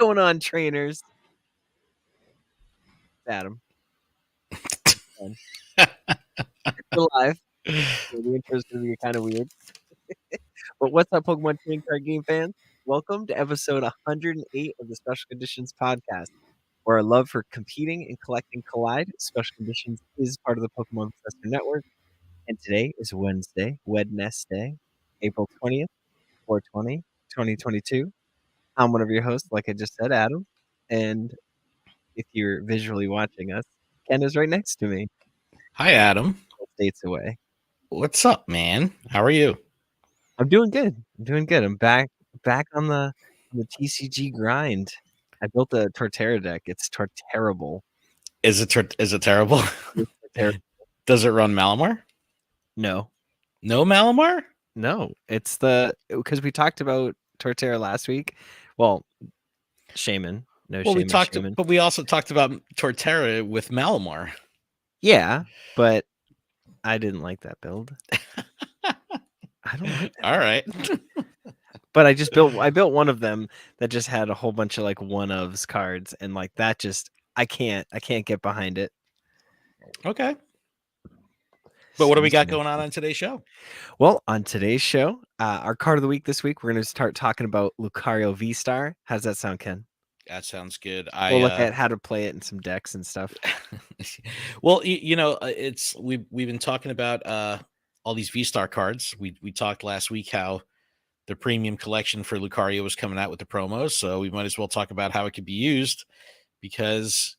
going on, trainers? Adam. We're live. So the intro is going to be kind of weird. But what's up, Pokemon trading card game fans? Welcome to episode 108 of the Special Conditions podcast, where our love for competing and collecting collide. Special Conditions is part of the Pokemon Professor Network. And today is Wednesday, April 20th, 4/20, 2022. I'm one of your hosts, like I just said, Adam. And if you're visually watching us, Ken is right next to me. Hi, Adam. States away. What's up, man? How are you? I'm doing good. I'm back on the TCG grind. I built a Torterra deck. It's terrible. Is it terrible? Does it run Malamar? No Malamar? No. It's because we talked about Torterra last week. Well, Shaman. Shaman. But we also talked about Torterra with Malamar. Yeah, but I didn't like that build. I don't like that. All right. But I built one of them that just had a whole bunch of like one-ofs cards, and like that just I can't get behind it. Okay. But what do we got going on today's show? Well, on today's show, our card of the week this week, we're going to start talking about Lucario VSTAR. How's that sound, Ken? That sounds good. We'll look at how to play it in some decks and stuff. Well, we've been talking about all these VSTAR cards. We talked last week how the premium collection for Lucario was coming out with the promos, so we might as well talk about how it could be used, because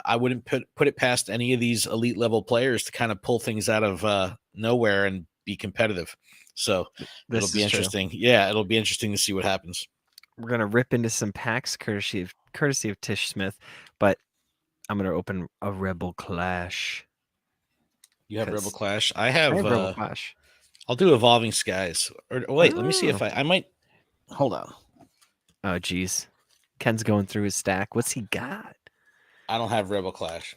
I wouldn't put it past any of these elite level players to kind of pull things out of nowhere and be competitive. So it'll be interesting. True. Yeah, it'll be interesting to see what happens. We're gonna rip into some packs courtesy of Tish Smith, but I'm gonna open a Rebel Clash. You have Rebel Clash. I have Rebel Clash. I'll do Evolving Skies. Or wait, let me see if I might. Hold on. Oh, geez. Ken's going through his stack. What's he got? I don't have Rebel Clash.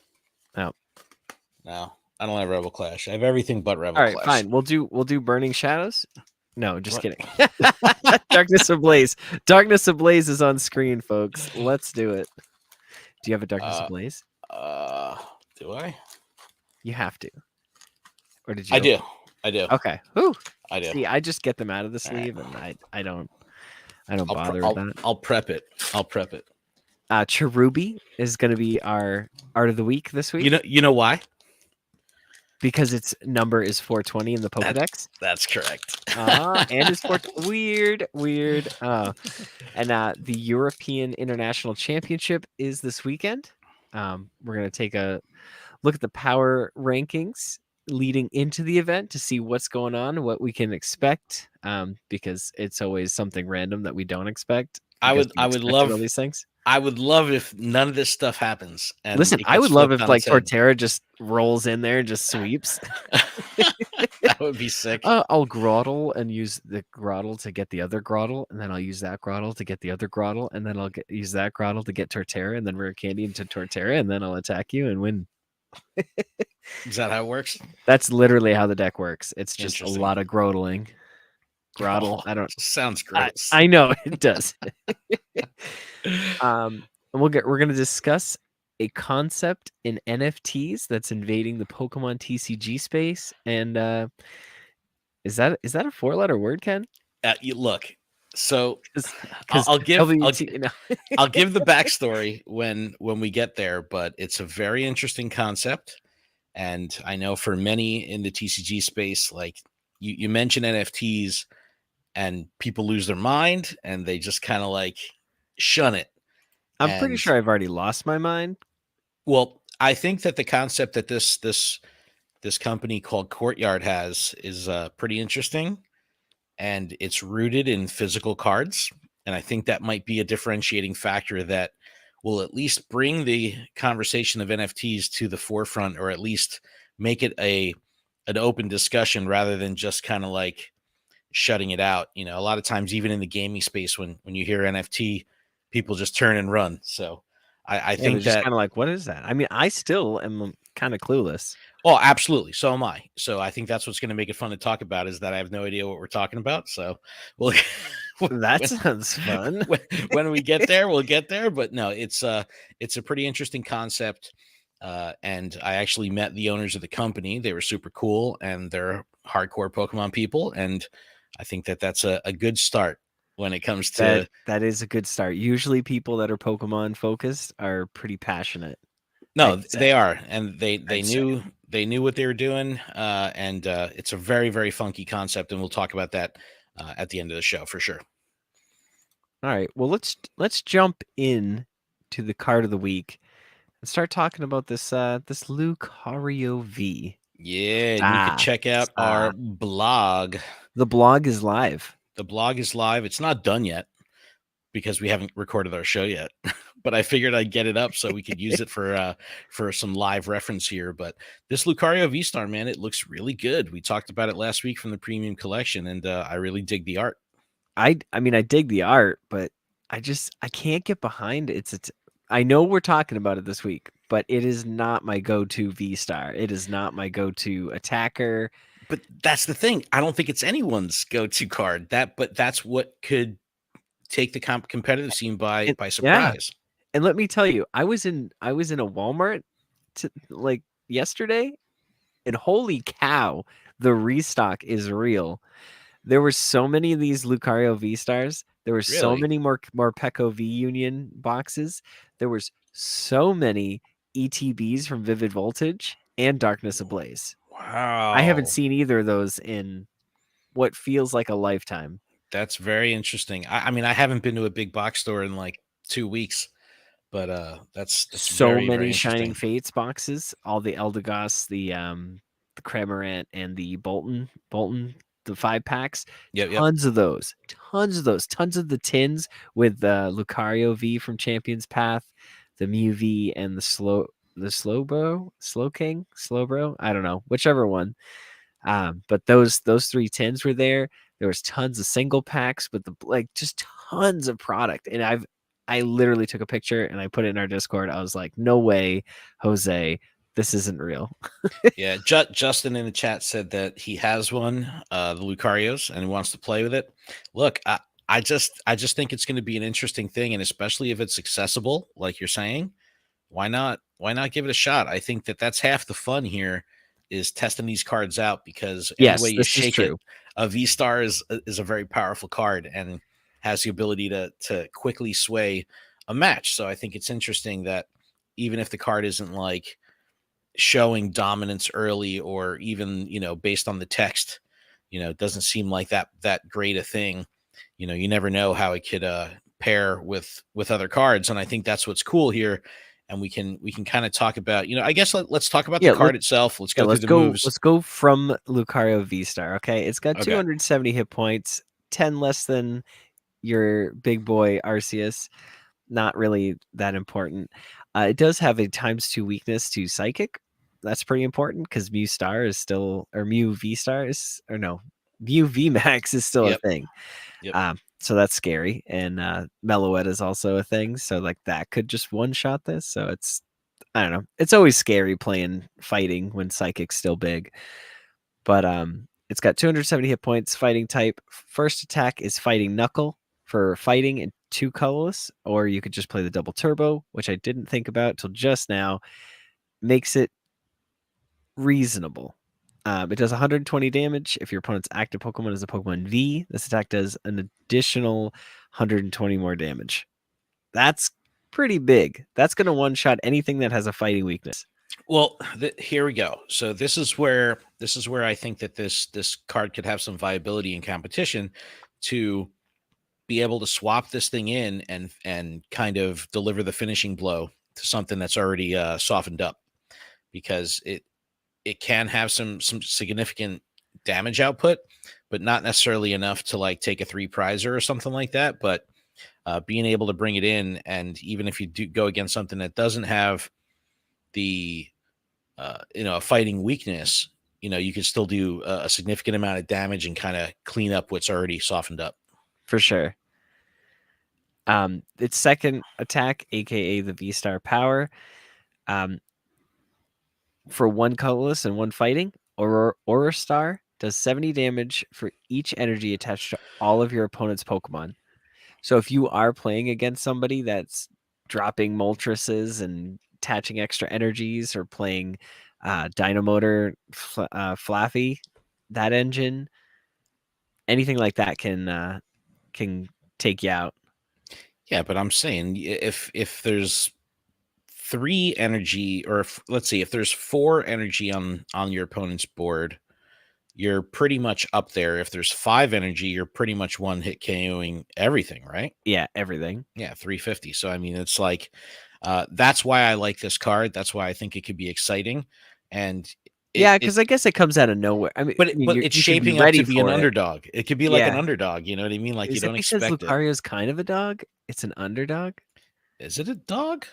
No, I don't have Rebel Clash. I have everything but Rebel Clash. All right, fine. We'll do Burning Shadows. No, just kidding. Darkness Ablaze. Darkness Ablaze is on screen, folks. Let's do it. Do you have a Darkness Ablaze? Do I? You have to. Or did you? I do. Okay. Whew. I do. See, I just get them out of the sleeve, and I don't bother with that. I'll prep it. Cherubi is going to be our art of the week this week. You know why? Because its number is 420 in the Pokedex. That's correct. And it's weird. And the European International Championship is this weekend. We're going to take a look at the power rankings leading into the event to see what's going on, what we can expect, because it's always something random that we don't expect. I would love all these things. I would love if none of this stuff happens. And listen, I would love if like Torterra just rolls in there and just sweeps. That would be sick. I'll Groddle and use the Groddle to get the other Groddle, and then I'll use that Groddle to get the other Groddle, and then I'll use that Groddle to get Torterra, and then Rare Candy into Torterra, and then I'll attack you and win. Is that how it works? That's literally how the deck works. It's just a lot of Groddling. Groddle. I don't. Sounds gross. I know it does. And we're going to discuss a concept in NFTs that's invading the Pokemon TCG space. And is that a 4-letter word, Ken? Look. So I'll give the backstory when we get there, but it's a very interesting concept. And I know for many in the TCG space, like you mention NFTs and people lose their mind and they just kind of like shun it. I'm pretty sure I've already lost my mind. Well, I think that the concept that this company called Courtyard has is pretty interesting, and it's rooted in physical cards. And I think that might be a differentiating factor that will at least bring the conversation of NFTs to the forefront, or at least make it an open discussion rather than just kind of like shutting it out. A lot of times, even in the gaming space, when you hear NFT, people just turn and run. So I think that kind of like, what is that? I mean, I still am kind of clueless. Oh, absolutely. So am I. So I think that's what's going to make it fun to talk about, is that I have no idea what we're talking about. So we'll That when, sounds fun. when we get there, we'll get there. But no, it's a pretty interesting concept. And I actually met the owners of the company. They were super cool, and they're hardcore Pokemon people. And I think that that's a good start when it comes to. That is a good start. Usually people that are Pokemon focused are pretty passionate, No, I'd they say. are, and they I'd say. knew what they were doing, and it's a very very funky concept, and we'll talk about that at the end of the show for sure. All right. Well, let's jump in to the card of the week and start talking about this Lucario V. Yeah, and you could check out our blog. The blog is live. The blog is live. It's not done yet because we haven't recorded our show yet, but I figured I'd get it up so we could use it for some live reference here. But this Lucario VSTAR, man, it looks really good. We talked about it last week from the premium collection, and I really dig the art. I mean, I dig the art, but I can't get behind it. I know we're talking about it this week, but it is not my go-to V-Star. It is not my go-to attacker. But that's the thing. I don't think it's anyone's go-to card. But that's what could take the competitive scene by Yeah. surprise. And let me tell you, I was in a Walmart like yesterday, and holy cow, the restock is real. There were so many of these Lucario V-Stars. There were so Really? many more Pecco V Union boxes. There was so many ETBs from Vivid Voltage and Darkness Ablaze. I haven't Wow. seen either of those in what feels like a lifetime. That's very interesting. I mean, I haven't been to a big box store in like 2 weeks, but that's So very, very many Shining interesting. Fates boxes, all the Eldegoss, the Cramorant, and the Bolton, the 5 packs. Yep, yep. Tons of those. Tons of those. Tons of the tins with the Lucario V from Champion's Path, the Mew V, and the Slowbro. I don't know, whichever one. But those 3 tins were there. There was tons of single packs, but just tons of product. And I literally took a picture and I put it in our Discord. I was like, no way, Jose, this isn't real. Yeah, Justin in the chat said that he has one, the Lucarios, and he wants to play with it. Look, I just think it's going to be an interesting thing, and especially if it's accessible, like you're saying, why not? Why not give it a shot? I think that that's half the fun here, is testing these cards out, because any way Yes, you this is shake it, true. a V Star is a very powerful card and has the ability to quickly sway a match. So I think it's interesting that even if the card isn't like showing dominance early, or even based on the text, it doesn't seem like that great a thing. You never know how it could pair with other cards, and I think that's what's cool here. And we can kind of talk about, I guess let's talk about the Yeah, card itself. Let's go through let's the go. moves. Let's go from Lucario V Star. Okay, it's got Okay. 270 hit points, 10 less than your big boy Arceus. Not really that important. It does have a ×2 weakness to Psychic. That's pretty important because Mew Star is still, or Mew V Star is, or no, Mew V Max is still a Yep. thing. Yep. So that's scary. And Meloetta is also a thing. So like that could just one shot this. So I don't know. It's always scary playing fighting when Psychic's still big. But it's got 270 hit points, fighting type. First attack is Fighting Knuckle for fighting and 2 colorless, or you could just play the double turbo, which I didn't think about till just now. Makes it reasonable. It does 120 damage. If your opponent's active Pokemon is a Pokemon V, this attack does an additional 120 more damage. That's pretty big. That's going to one-shot anything that has a fighting weakness. Well, here we go. So this is where I think that this card could have some viability in competition, to be able to swap this thing in and kind of deliver the finishing blow to something that's already softened up, because it can have some significant damage output, but not necessarily enough to like take a 3 prizer or something like that. But being able to bring it in, and even if you do go against something that doesn't have the a fighting weakness, you can still do a significant amount of damage and kind of clean up what's already softened up. For sure. Its second attack, aka the V-Star Power, for 1 colorless and 1 fighting, or Aura Star, does 70 damage for each energy attached to all of your opponent's Pokemon. So if you are playing against somebody that's dropping Moltres and attaching extra energies, or playing Dynamotor, Flaffy, that engine, anything like that can take you out. Yeah, but I'm saying if there's 3 energy, or let's see, if there's 4 energy on your opponent's board, you're pretty much up there. If there's 5 energy, you're pretty much one hit KOing everything, right? Yeah, everything. Yeah, 350. So I mean, it's like that's why I like this card. That's why I think it could be exciting. And Yeah, it because I guess it comes out of nowhere. I but mean, it's you should be shaping up ready to be an for it. underdog. It could be like an Yeah. underdog, you know what I mean? Like, you Is it don't because expect it. Lucario's kind of a dog? It's an underdog? Is it a dog?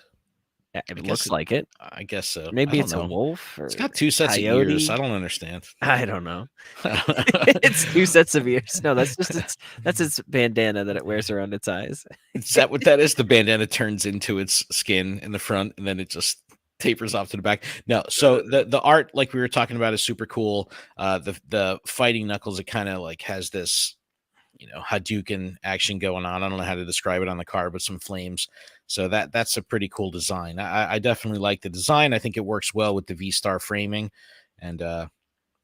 Yeah, I it guess looks like it. I guess so. I Maybe don't it's a know. wolf or It's got 2 sets of ears. I coyote. don't understand. I don't know. It's 2 sets of ears. No, that's just its bandana that it wears around its eyes. Is that what that is? The bandana turns into its skin in the front, and then it just tapers off to the back. No, so the art, like we were talking about, is super cool. The fighting Knuckles, it kind of like has this, Hadouken action going on. I don't know how to describe it on the card, but some flames. So that's a pretty cool design. I definitely like the design. I think it works well with the V-Star framing, and I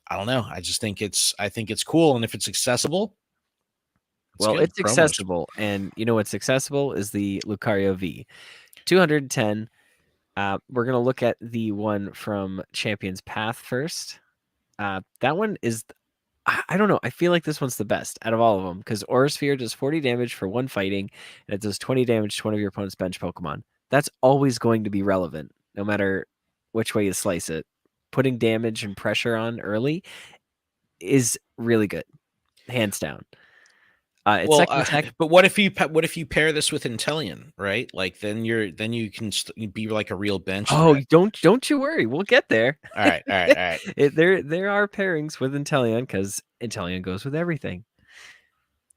don't know. I think it's cool, and if it's accessible, Well, good. it's Promos. accessible, and you know what's accessible is the Lucario V. 210. We're going to look at the one from Champion's Path first. That one is, I don't know. I feel like this one's the best out of all of them, because Aura Sphere does 40 damage for 1 fighting, and it does 20 damage to one of your opponent's bench Pokemon. That's always going to be relevant, no matter which way you slice it. Putting damage and pressure on early is really good, hands down. It's second tech. But what if you pair this with Inteleon, right? Like then you can be like a real bench Oh, threat. don't you worry, we'll get there. All right. There are pairings with Inteleon, because Inteleon goes with everything.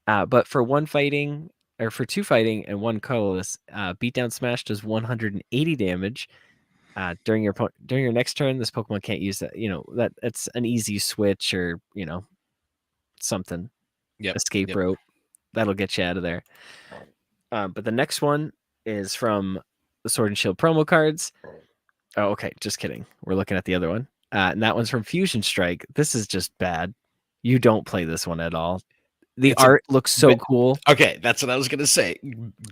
But for 1 fighting, or for 2 fighting and 1 colorless, Beatdown Smash does 180 damage. During your next turn, this Pokemon can't use that. That's an easy switch, or something. Yep. Escape rope. That'll get you out of there. But the next one is from the Sword and Shield promo cards. Oh, okay. Just kidding. We're looking at the other one. And that one's from Fusion Strike. This is just bad. You don't play this one at all. The art looks so cool. Okay, that's what I was gonna say.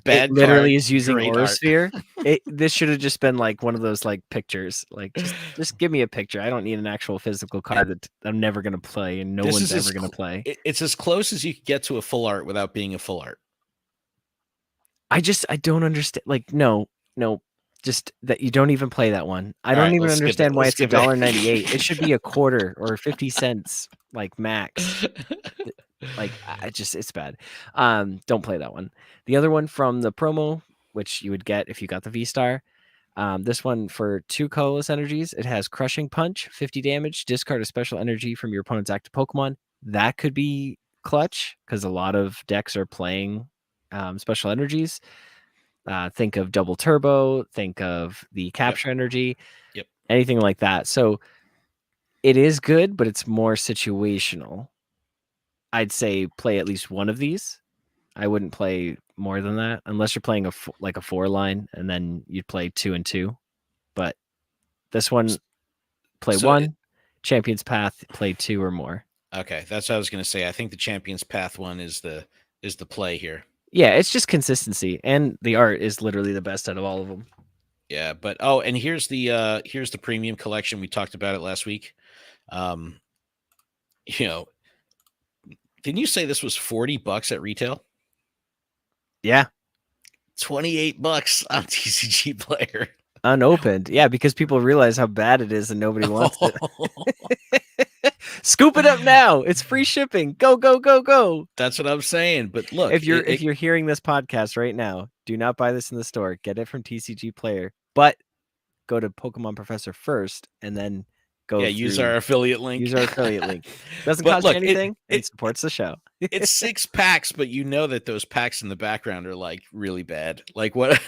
Bad. It literally card, is using great Aura art. Sphere. This should have just been like one of those like pictures. Like just give me a picture. I don't need an actual physical card that I'm never gonna play, and no one's ever gonna play. It's as close as you could get to a full art without being a full art. I don't understand. Like, no, just that you don't even play that one. I don't even understand why it's $1.98. It should be a quarter or 50 cents, like max. Like, it's bad. Don't play that one. The other one from the promo, which you would get if you got the V-Star. This one for 2 colorless energies. It has Crushing Punch, 50 damage. Discard a special energy from your opponent's active Pokemon. That could be clutch, because a lot of decks are playing special energies. Think of Double Turbo. Think of the Capture Energy. Yep. Anything like that. So it is good, but it's more situational. I'd say play at least one of these. I wouldn't play more than that, unless you're playing a 4-line, and then you'd play 2 and 2. But this one, play 1. Champion's Path, play 2 or more. Okay, that's what I was going to say. I think the Champion's Path one is the play here. Yeah, it's just consistency, and the art is literally the best out of all of them. Yeah, but and here's the premium collection. We talked about it last week. Didn't you say this was $40 at retail? Yeah. $28 on TCG Player. Unopened. Yeah, because people realize how bad it is and nobody wants it. Scoop it up now. It's free shipping. Go, go, go, go. That's what I'm saying. But look, if you're hearing this podcast right now, do not buy this in the store. Get it from TCG Player. But go to Pokemon Professor first, and then use our affiliate link. Use our affiliate link. Doesn't cost you anything. It supports the show. It's 6 packs, but you know that those packs in the background are like really bad. Like what?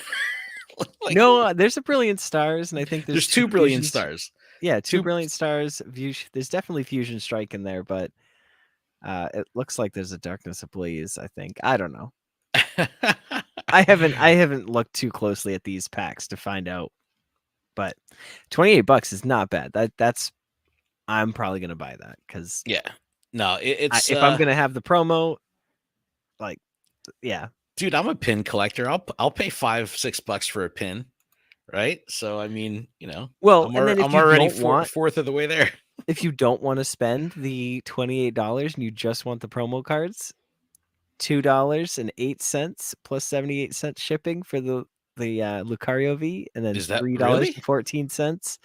No, there's a Brilliant Stars, and I think there's 2 Brilliant Stars. Yeah, 2 Brilliant Stars. There's definitely Fusion Strike in there, but It looks like there's a Darkness Ablaze, I think. I don't know. I haven't looked too closely at these packs to find out, but $28 is not bad. That's I'm probably gonna buy that because Yeah. No, it's if I'm gonna have the promo, like, yeah, dude, I'm a pin collector. I'll pay $5-6 for a pin, right? So I mean, well, I'm and then if you already don't want fourth of the way there. if you don't want to spend the $28 and you just want the promo cards, $2.08 plus 78 cents shipping for the Lucario V, and then Is that really? $3.14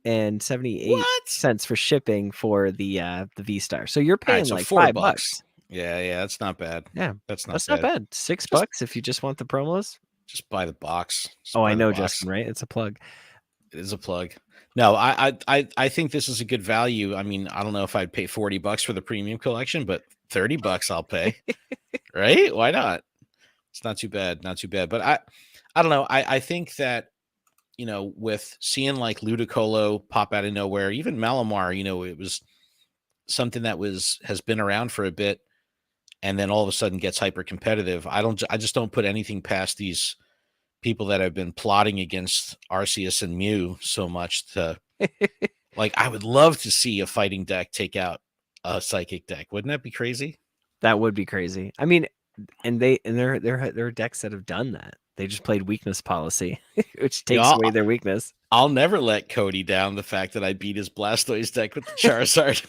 and 78 What? cents for shipping for the V-Star. So you're All right, paying so like $4. $5. Yeah, that's not bad. Yeah, That's not that's not bad. bad. $6 Just if you just want the promos. just buy the box. Just Oh, I buy the know, box. Justin, right? It's a plug. It is a plug. No, I think this is a good value. I mean, I don't know if I'd pay $40 for the premium collection, but $30 I'll pay. Right? Why not? It's not too bad. Not too bad. But I don't know. I think that, with seeing like Ludicolo pop out of nowhere, even Malamar, it was something that has been around for a bit, and then all of a sudden gets hyper competitive. I just don't put anything past these people that have been plotting against Arceus and Mew so much to, like, I would love to see a fighting deck take out a psychic deck. Wouldn't that be crazy? That would be crazy. I mean, and there are decks that have done that. They just played weakness policy, which takes Yeah, away their weakness. I'll never let Cody down the fact that I beat his Blastoise deck with the Charizard.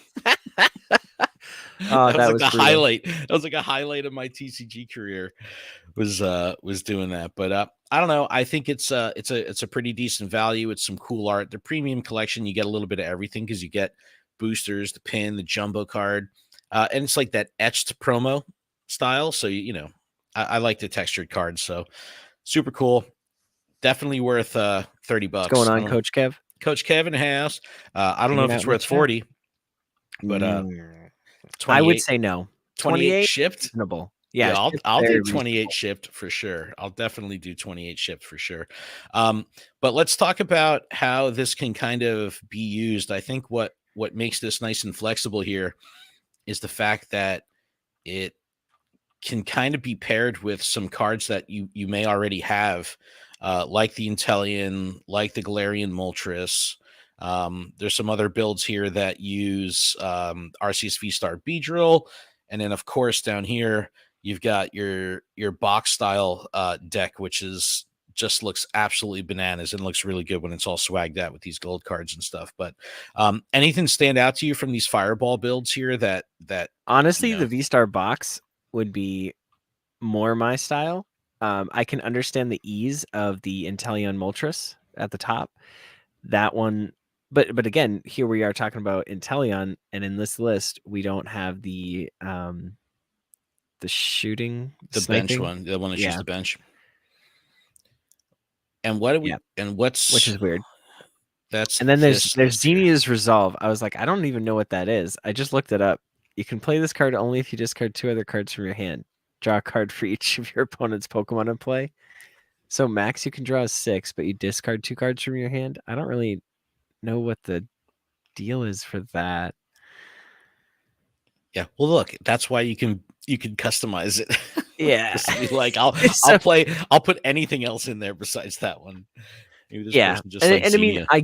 Oh, That was that like was a brutal. highlight. That was like a highlight of my TCG career. Was doing that. But I don't know. I think it's a pretty decent value. It's some cool art. The premium collection, you get a little bit of everything because you get boosters, the pin, the jumbo card, and it's like that etched promo style. So I like the textured cards. So super cool. Definitely worth $30. What's going I on, don't know. Coach Kev? Coach Kevin House. I don't know Hanging if out it's in the worth chat. 40, but I would 28 say no. 28 28 shipped. reasonable. Yeah, Yeah, ship's I'll very do 28 reasonable. shipped for sure. I'll definitely do 28 shipped for sure. But let's talk about how this can kind of be used. I think what makes this nice and flexible here is the fact that it can kind of be paired with some cards that you may already have, like the Intellion, like the Galarian Moltres. There's some other builds here that use Arceus V-Star Beedrill, and then of course down here you've got your box style deck, which is just looks absolutely bananas and looks really good when it's all swagged out with these gold cards and stuff. But anything stand out to you from these Fireball builds here that Honestly, the V-Star box would be more my style. I can understand the ease of the Intellion Moltres at the top. That one, but again, here we are talking about Intellion, and in this list, we don't have the shooting, the bench sniping. one, the one that shoots Yeah, the bench. And what do we? yeah, And which what's is weird. that's And then this there's list here? Xenia's Resolve. I was like, I don't even know what that is. I just looked it up. You can play this card only if you discard 2 other cards from your hand. Draw a card for each of your opponent's Pokemon in play. So max you can draw is 6, but you discard 2 cards from your hand. I don't really know what the deal is for that. Yeah. Well, look, that's why you can customize it. Yeah. Just be like, So I'll put anything else in there besides that one. Maybe this yeah, person just and, likes and I mean, Xenia. I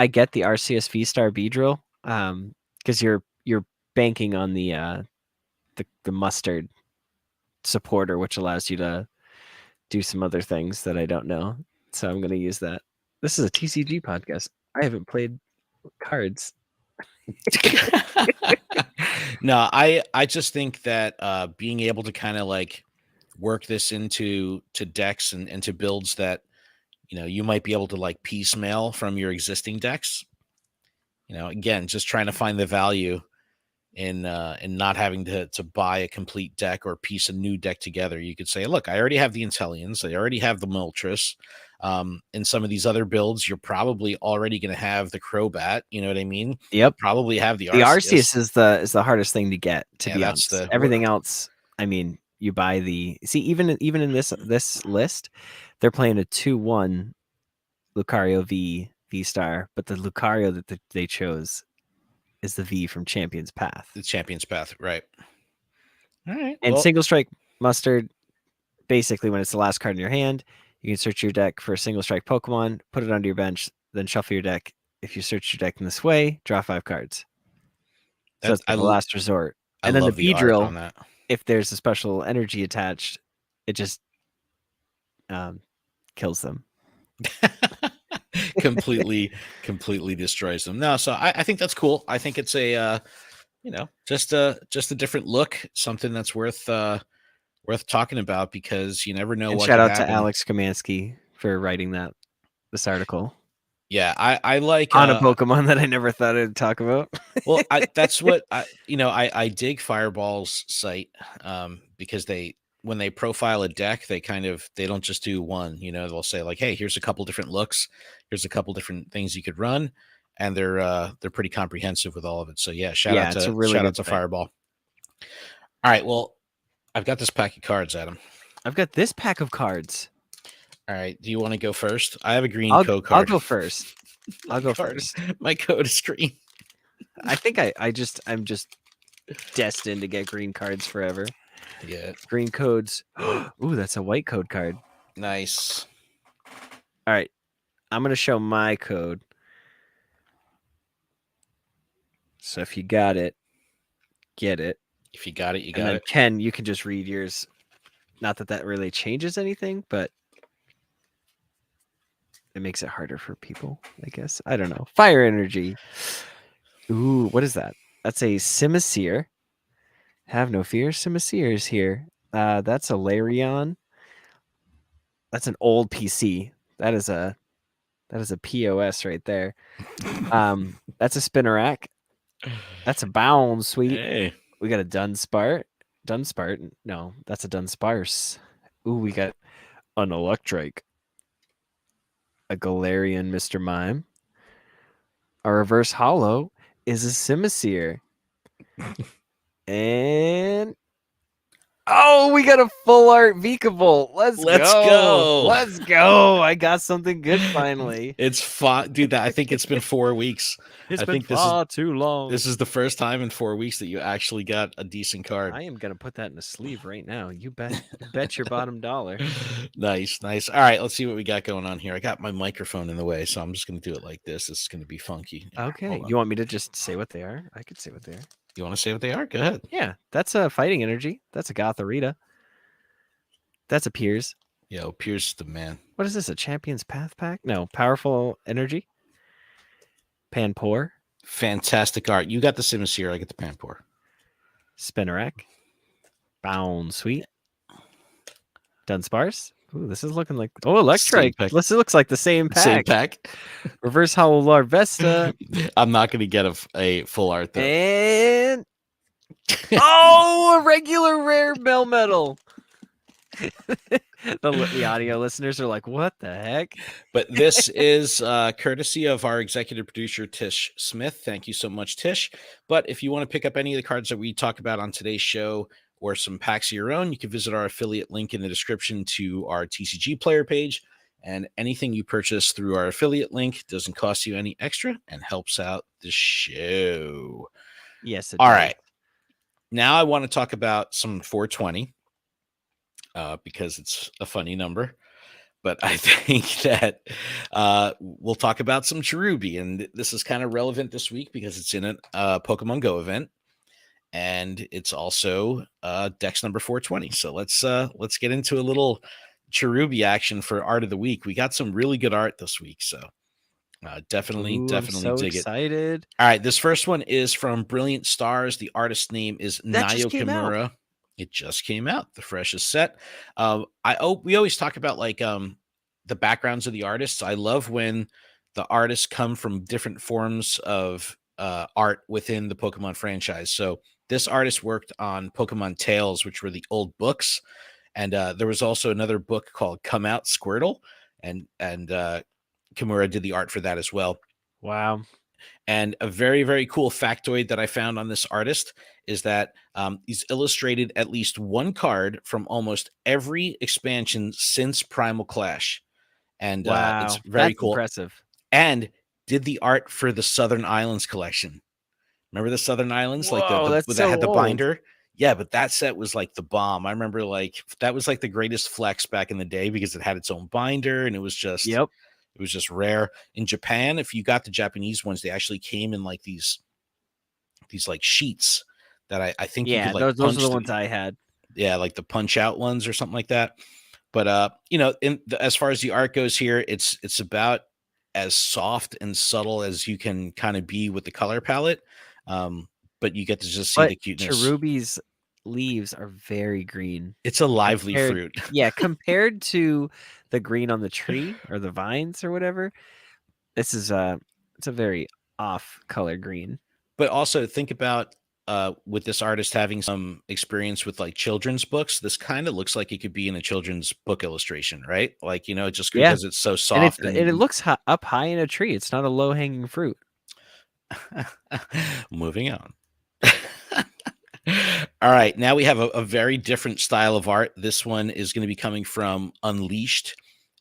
get the RCS V-Star Beedrill, because you're banking on the mustard supporter, which allows you to do some other things that I don't know. So I'm going to use that. This is a TCG podcast. I haven't played cards. No, I just think that being able to kind of like work this into decks and to builds that you might be able to like piecemeal from your existing decks. Again, just trying to find the value in not having to buy a complete deck or piece a new deck together. You could say, look, I already have the Intellions, I already have the Moltres. In some of these other builds, you're probably already going to have the Crobat. You know what I mean? Yep. Probably have the The Arceus. Arceus is the hardest thing to get, to Yeah, be that's honest. Everything else, I mean, you buy even in this list, they're playing a 2-1 Lucario V-Star, but the Lucario that they chose is the V from Champion's Path. The Champion's Path, right? All right. And Well, Single Strike Mustard, basically when it's the last card in your hand, you can search your deck for a Single Strike Pokemon, put it onto your bench, then shuffle your deck. If you search your deck in this way, draw 5 cards. So it's like a last resort. I And then the love the art Beedrill, on that. if there's a special energy attached, it just kills them. completely destroys them. No, so I think that's cool. I think it's a just a different look, something that's worth talking about, because you never know And what shout could out happen. to Alex Kamansky for writing this article. Yeah, I like on a Pokemon that I never thought I'd talk about. Well, that's what I dig Fireball's site, because when they profile a deck, they don't just do one. They'll say like, hey, here's a couple different looks, here's a couple different things you could run, and they're pretty comprehensive with all of it. So yeah, shout out to Fireball. All right, well, I've got this pack of cards, Adam. I've got this pack of cards. All right, do you want to go first? I have a green code card. I'll go first. I'll go first. My code is green. I think I'm just destined to get green cards forever. Yeah. Green codes. Ooh, that's a white code card. Nice. All right. I'm going to show my code. So if you got it, get it. If you got it, you got it. Ken, you can just read yours. Not that really changes anything, but it makes it harder for people, I guess. I don't know. Fire energy. Ooh, what is that? That's a Simisear. Have no fear, Simisear is here. That's a Larion. That's an old PC. That is a POS right there. That's a Spinarak. That's a Bound Sweet. Hey. We got a Dunsparce. No, that's a Dunsparce. Ooh, we got an Electrike. A Galarian Mr. Mime. A reverse holo is a Simisear. And we got a full art Vikavolt. Let's go. I got something good finally. It's fun, dude. I think it's been 4 weeks. It's been far too long. This is the first time in 4 weeks that you actually got a decent card. I am gonna put that in a sleeve right now. You bet your bottom dollar. Nice. All right, let's see what we got going on here. I got my microphone in the way, so I'm just gonna do it like this. This is gonna be funky. Okay. You want me to just say what they are? I could say what they are. You want to say what they are? Go ahead. Yeah, that's a Fighting Energy. That's a Gotharita. That's a Piers. Yo, Piers the man. What is this? A Champion's Path pack? No, Powerful Energy. Panpour. Fantastic art. You got the Simisear. I get the Panpour. Spinarak. Bound Sweet. Dunsparce. Ooh, this is looking like Electrike. This looks like the same pack. Same pack. Reverse Hollow Larvesta. I'm not going to get a full art though. And a regular rare Melmetal. The audio listeners are like, what the heck? But this is courtesy of our executive producer, Tish Smith. Thank you so much, Tish. But if you want to pick up any of the cards that we talk about on today's show, or some packs of your own, you can visit our affiliate link in the description to our TCG player page. And anything you purchase through our affiliate link doesn't cost you any extra and helps out the show. Yes. All right. Now I want to talk about some 420. Because it's a funny number, but I think that we'll talk about some Cherubi, and this is kind of relevant this week because it's in a Pokemon Go event, and it's also Dex number 420. So let's get into a little Cherubi action for Art of the Week. We got some really good art this week, so definitely I'm so dig excited. It. All right, this first one is from Brilliant Stars. The artist's name is Nayo Kimura. It just came out, the freshest set. We always talk about like the backgrounds of the artists. I love when the artists come from different forms of art within the Pokemon franchise. So this artist worked on Pokemon Tales, which were the old books, and there was also another book called Come Out Squirtle, and Kimura did the art for that as well. Wow. And a very, very cool factoid that I found on this artist is that he's illustrated at least one card from almost every expansion since Primal Clash. And wow. It's very cool. Impressive. And did the art for the Southern Islands collection. Remember the Southern Islands, like Whoa, that's that so had the old. binder? Yeah, but that set was like the bomb. I remember like that was like the greatest flex back in the day because it had its own binder and Yep. it was just rare. In Japan, if you got the Japanese ones, they actually came in like these like sheets that I think you could Yeah, like those are punch the the ones I had. yeah, like the punch out ones or something like that. But as far as the art goes here, it's about as soft and subtle as you can kind of be with the color palette. Um, but you get to just see But the cuteness. Cherubi's leaves are very green It's a lively compared fruit. yeah, compared to the green on the tree or the vines or whatever. This is it's a very off color green. But also think about with this artist having some experience with like children's books, this kind of looks like it could be in a children's book illustration, right? Like, just Yeah, because it's so and soft it looks up high in a tree. It's not a low hanging fruit. moving on. All right, now we have a very different style of art. This one is going to be coming from Unleashed,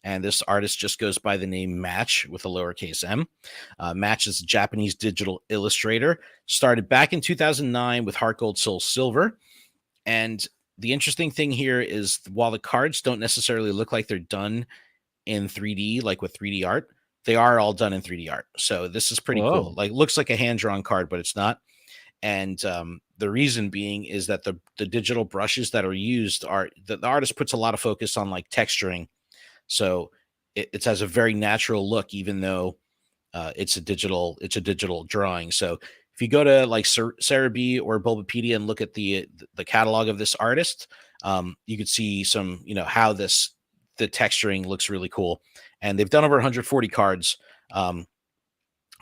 and this artist just goes by the name Match with a lowercase m. Match is a Japanese digital illustrator, started back in 2009 with Heart Gold Soul Silver. And the interesting thing here is while the cards don't necessarily look like they're done in 3D, like with 3D art, they are all done in 3D art. So this is pretty cool. Whoa. Like looks like a hand-drawn card, but it's not. And the reason being is that the digital brushes that are used are the artist puts a lot of focus on like texturing, so it has a very natural look, even though it's a digital drawing. So if you go to like Cherubi or Bulbapedia and look at the catalog of this artist, you could see some how the texturing looks really cool, and they've done over 140 cards.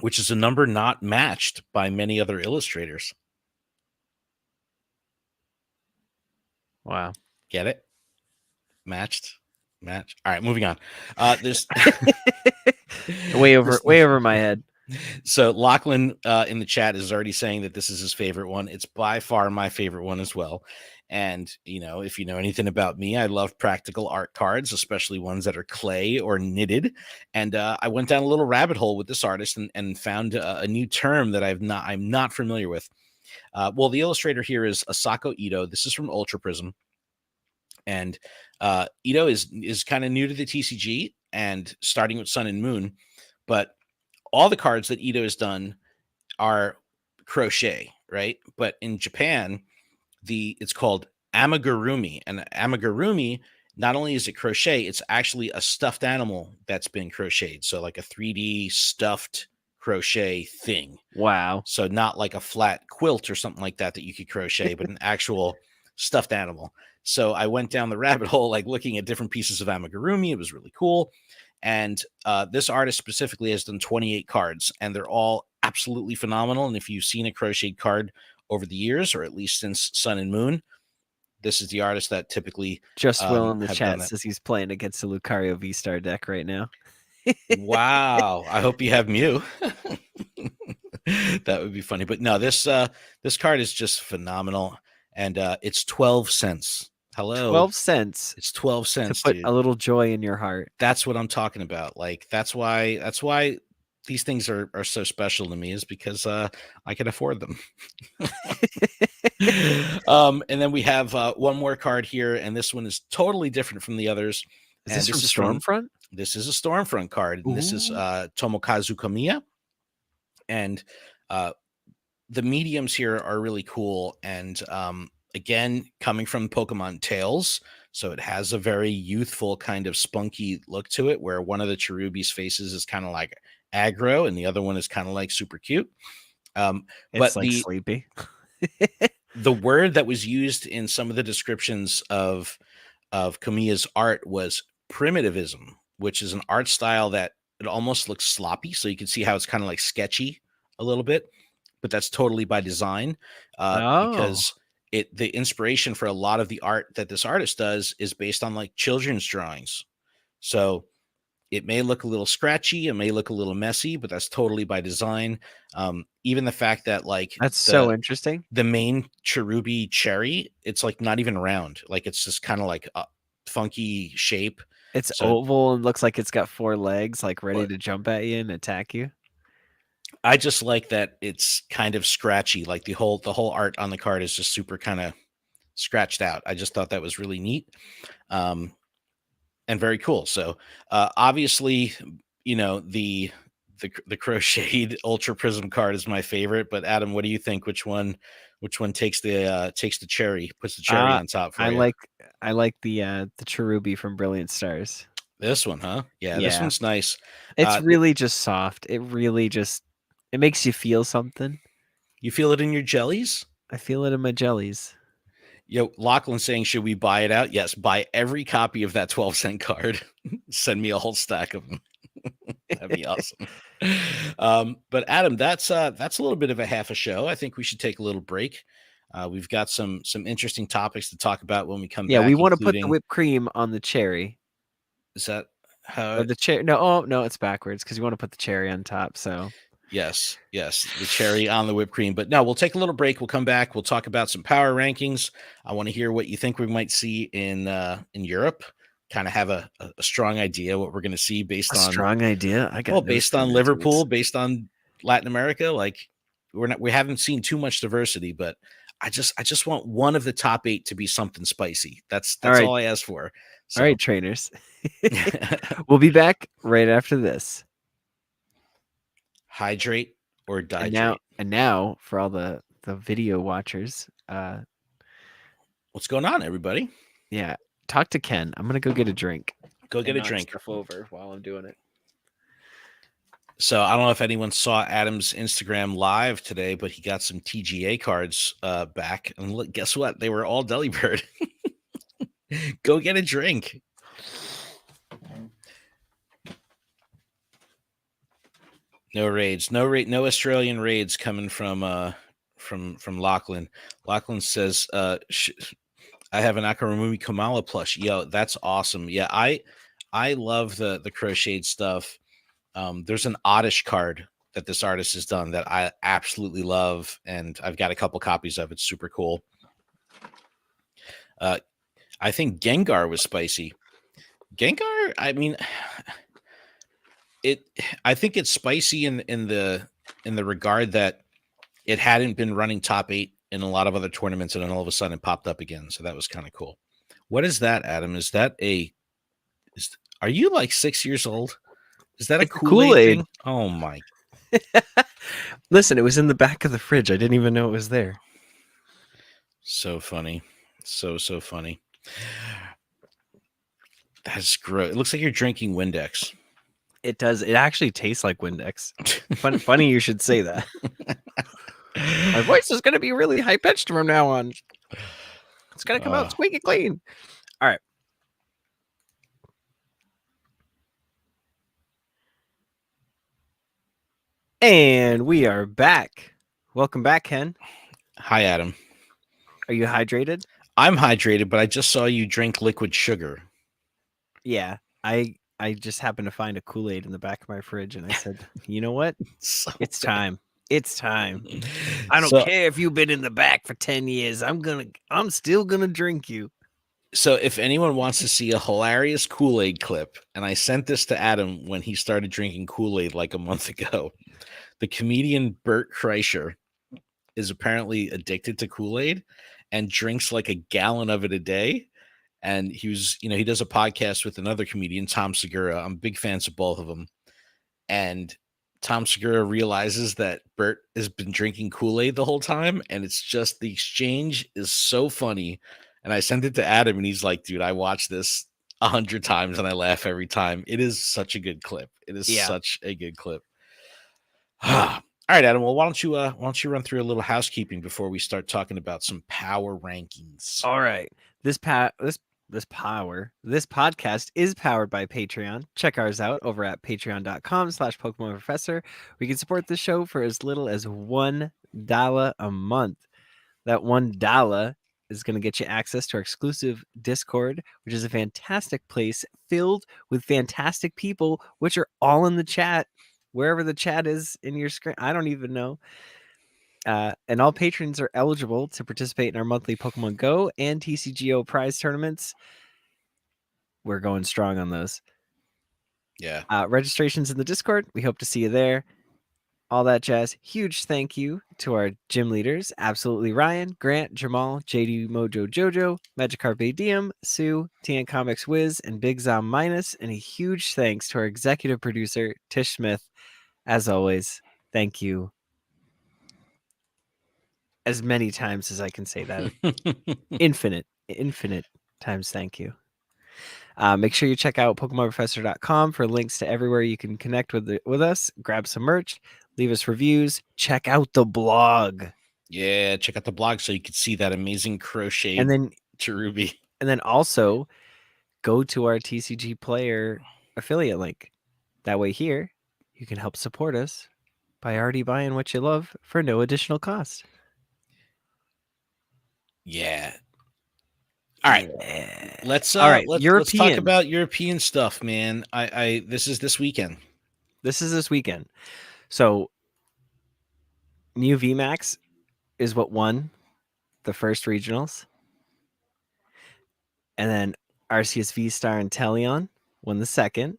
Which is a number not matched by many other illustrators. Wow. Get it? Matched? Match. All right, moving on. There's way this, over my head. so Lachlan in the chat is already saying that this is his favorite one. It's by far my favorite one as well. And if you know anything about me, I love practical art cards, especially ones that are clay or knitted. And I went down a little rabbit hole with this artist and found a new term that I'm not familiar with. Well, the illustrator here is Asako Ito. This is from Ultra Prism. And Ito is kind of new to the TCG and starting with Sun and Moon, but all the cards that Ito has done are crochet, right? But in Japan, it's called amigurumi, and amigurumi, not only is it crochet, it's actually a stuffed animal that's been crocheted. So like a 3D stuffed crochet thing. Wow. So not like a flat quilt or something like that you could crochet, but an actual stuffed animal. So I went down the rabbit hole, like looking at different pieces of amigurumi. It was really cool. And this artist specifically has done 28 cards, and they're all absolutely phenomenal. And if you've seen a crocheted card over the years, or at least since Sun and Moon, this is the artist that typically Just Will in the have done chat it. says he's playing against the Lucario VSTAR deck right now. Wow. I hope you have Mew. That would be funny. But no, this card is just phenomenal. And it's 12 cents. Hello. 12 cents. It's 12 cents, to put dude. a little joy in your heart. That's what I'm talking about. Like that's why these things are so special to me, is because I can afford them. And then we have one more card here, and this one is totally different from the others. Is this from Stormfront? This is a Stormfront card, and this is Tomokazu Kamiya. And the mediums here are really cool. And again, coming from Pokemon Tales, so it has a very youthful kind of spunky look to it, where one of the Cherubi's faces is kind of like aggro, and the other one is kind of like super cute. It's but like sleepy. The word that was used in some of the descriptions of Kamiya's art was primitivism, which is an art style that it almost looks sloppy. So you can see how it's kind of like sketchy a little bit, but that's totally by design, because the inspiration for a lot of the art that this artist does is based on like children's drawings. So it may look a little scratchy, it may look a little messy, but that's totally by design. Even the fact that like that's so interesting. The main Cherubi cherry, it's like not even round. Like it's just kind of like a funky shape. It's oval and looks like it's got 4 legs, like ready to jump at you and attack you. I just like that it's kind of scratchy. Like the whole art on the card is just super kind of scratched out. I just thought that was really neat. And very cool. So obviously, the crocheted Ultra Prism card is my favorite. But Adam, what do you think? Which one takes the cherry, puts the cherry on top for I you? like the Cherubi from Brilliant Stars. This one, huh? Yeah, this Yeah. one's nice. It's really just soft. It makes you feel something. You feel it in your jellies? I feel it in my jellies. Yo, Lachlan saying, should we buy it out? Yes, buy every copy of that 12-cent card. Send me a whole stack of them. That'd be awesome. But Adam, that's a little bit of a half a show. I think we should take a little break. We've got some interesting topics to talk about when we come Yeah, back. we want to put the including, whipped cream on the cherry. is that how Or the cherry? No, it's backwards because you want to put the cherry on top. So Yes, the cherry on the whipped cream. But no, we'll take a little break. We'll come back. We'll talk about some power rankings. I want to hear what you think we might see in Europe. Kind of have a strong idea what we're going to see based on strong idea. I got based on Liverpool, based on Latin America. Like we haven't seen too much diversity, but I just want one of the top 8 to be something spicy. That's all I ask for. So. All right, trainers. We'll be back right after this. Hydrate or dihydrate. And now for all the video watchers, what's going on, everybody? Yeah, talk to Ken. I'm gonna go get a drink. Go get a drink. Stuff over while I'm doing it. So I don't know if anyone saw Adam's Instagram live today, but he got some TGA cards back, and look, guess what? They were all Delibird. Go get a drink. No raids, no Australian raids coming from Lachlan. Lachlan says, I have an Akaramumi Kamala plush. Yo, that's awesome. Yeah, I love the crocheted stuff. There's an Oddish card that this artist has done that I absolutely love, and I've got a couple copies of it. Super cool. I think Gengar was spicy. Gengar, I mean, I think it's spicy in the regard that it hadn't been running top 8 in a lot of other tournaments, and then all of a sudden it popped up again. So that was kind of cool. What is that, Adam? Is that are you like 6 years old? Is that a Kool-Aid thing? Oh my. Listen, it was in the back of the fridge. I didn't even know it was there. So funny. So funny. That's gross. It looks like you're drinking Windex. It does. It actually tastes like Windex. Funny you should say that. My voice is going to be really high pitched from now on. It's going to come out squeaky clean. All right. And we are back. Welcome back, Ken. Hi, Adam. Are you hydrated? I'm hydrated, but I just saw you drink liquid sugar. Yeah. I just happened to find a Kool-Aid in the back of my fridge, and I said, you know what? It's time. It's time. I don't care if you've been in the back for 10 years. I'm still gonna drink you. So if anyone wants to see a hilarious Kool-Aid clip, and I sent this to Adam when he started drinking Kool-Aid like a month ago, the comedian Bert Kreischer is apparently addicted to Kool-Aid and drinks like a gallon of it a day. And he does a podcast with another comedian, Tom Segura. I'm big fans of both of them. And Tom Segura realizes that Bert has been drinking Kool-Aid the whole time. And it's just, the exchange is so funny. And I sent it to Adam, and he's like, dude, I watched this 100 times and I laugh every time. It is such a good clip. It is such a good clip. All right, Adam. Well, why don't you run through a little housekeeping before we start talking about some power rankings? All right. This podcast is powered by Patreon. Check ours out over at patreon.com/Pokemon Professor. We can support the show for as little as $1 a month. That $1 is going to get you access to our exclusive Discord, which is a fantastic place filled with fantastic people, which are all in the chat, wherever the chat is in your screen. I don't even know. And all patrons are eligible to participate in our monthly Pokemon Go and TCGO prize tournaments. We're going strong on those. Yeah. Registration's in the Discord. We hope to see you there. all that jazz. Huge thank you to our gym leaders, absolutely Ryan, Grant, Jamal, JD Mojo Jojo, Magikarp Diem, Sue, TN Comics Wiz, and Big Zom Minus. And a huge thanks to our executive producer, Tish Smith. As always, thank you as many times as I can say that. Infinite times thank you. Make sure you check out PokemonProfessor.com for links to everywhere you can connect with us, grab some merch, leave us reviews, check out the blog. Yeah, check out the blog so you can see that amazing crochet And then Cherubi. And then also go to our TCG player affiliate link. That way here you can help support us by already buying what you love for no additional cost. Yeah. All right. Yeah. Let's All right, let's talk European. about European stuff, man. This is this weekend. This is this weekend. So Mew VMAX is what won the first regionals. And then Arceus VSTAR and Teleon won the second.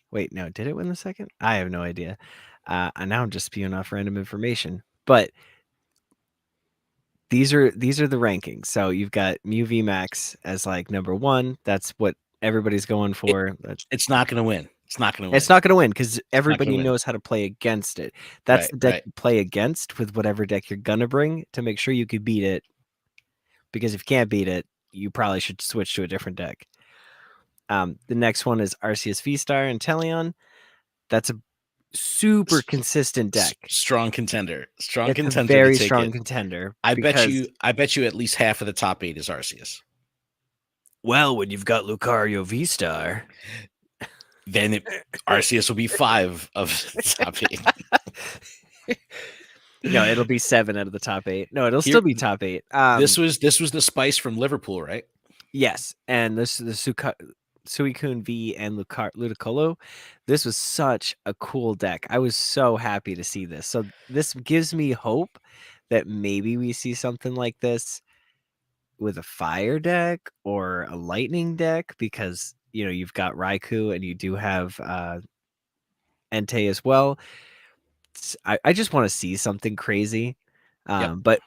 Wait, no, did it win the second? I have no idea. And now I'm just spewing off random information. But these are the rankings. So you've got Mew VMAX as like number 1. That's what everybody's going for. It's not going to win. It's not going to win. It's not going to win because It's not gonna everybody win. knows how to play against it. That's Right, the deck right. you play against with whatever deck you're gonna bring to make sure you could beat it. Because if you can't beat it, you probably should switch to a different deck. The next one is Arceus VSTAR and Teleon. That's a super consistent deck. Strong contender. Strong It's a contender to very take strong it. contender. I bet you at least half of the top 8 is Arceus. Well, when you've got Lucario VSTAR, then Arceus will be 5 of the top 8. No, it'll be 7 out of the top 8. No, it'll still be top 8. This was the Spice from Liverpool, right? Yes, and this the Suicune V and Ludicolo. This was such a cool deck. I was so happy to see this. So this gives me hope that maybe we see something like this with a fire deck or a lightning deck because you've got Raikou and you do have Entei as well. I just want to see something crazy. Yep. But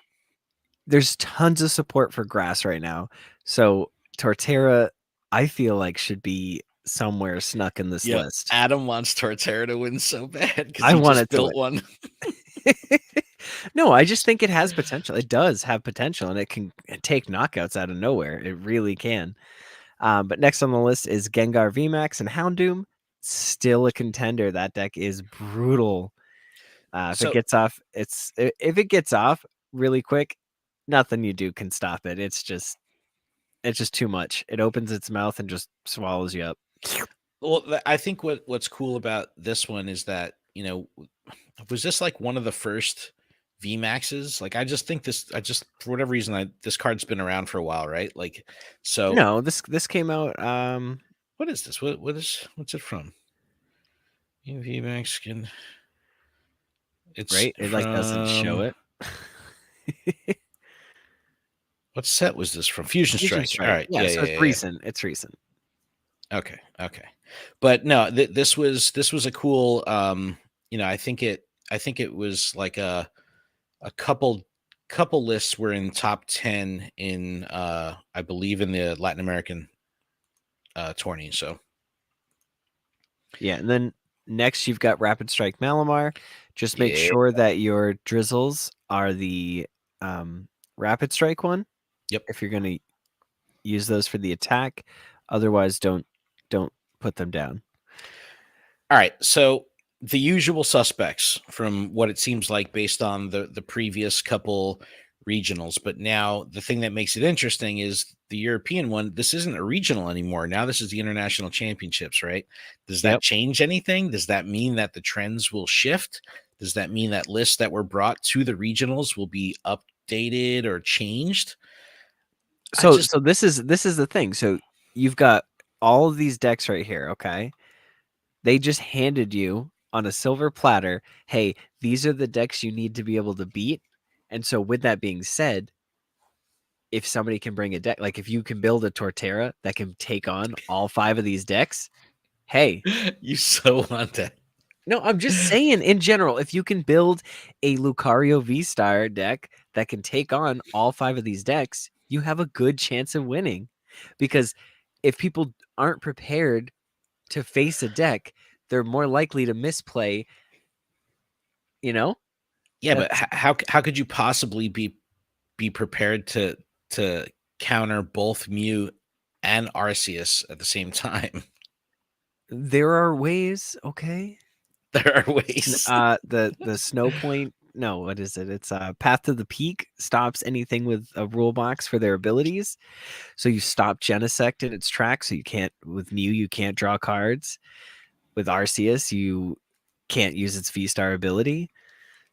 there's tons of support for grass right now. So Torterra, I feel like should be somewhere snuck in this list. Adam wants Torterra to win so bad because I he want just it to built win. one. No, I just think it has potential. It does have potential, and it can take knockouts out of nowhere. It really can. But next on the list is Gengar VMAX and Houndoom. Still a contender. That deck is brutal. If it gets off really quick, nothing you do can stop it. It's just too much. It opens its mouth and just swallows you up. Well, I think what's cool about this one is that, was this like one of the first VMAXs? Like, I just think for whatever reason, this card's been around for a while, right? Like, so no, this came out. What is this? What's it from? VMAX skin. It's right. It like doesn't show it. What set was this from? Fusion Strike. All right. Yeah. So it's recent. It's recent. Okay. But no, this was a cool. I think it was like a couple lists were in top 10 in I believe in the Latin American tourney. So yeah, and then next you've got Rapid Strike Malamar. Just make sure that your drizzles are the Rapid Strike one. Yep. If you're gonna use those for the attack, otherwise don't put them down. All right, so the usual suspects from what it seems like based on the previous couple regionals, but now the thing that makes it interesting is the European one. This isn't a regional anymore. Now this is the international championships, right? Does that change anything? Does that mean that the trends will shift? Does that mean that lists that were brought to the regionals will be updated or changed? So this is the thing. So you've got all of these decks right here, okay? They just handed you on a silver platter, hey, these are the decks you need to be able to beat. And so with that being said, if somebody can bring a deck, like if you can build a Torterra that can take on all 5 of these decks, hey. You so want that. No, I'm just saying in general, if you can build a Lucario VSTAR deck that can take on all 5 of these decks, you have a good chance of winning. Because if people aren't prepared to face a deck, they're more likely to misplay, you know? Yeah, but That's how could you possibly be prepared to counter both Mew and Arceus at the same time? there are ways, okay? There are ways. The snow point, no, what is it? It's Path to the Peak stops anything with a rule box for their abilities. So you stop Genesect in its tracks. So you can't, with Mew, you can't draw cards. With Arceus, you can't use its V-Star ability.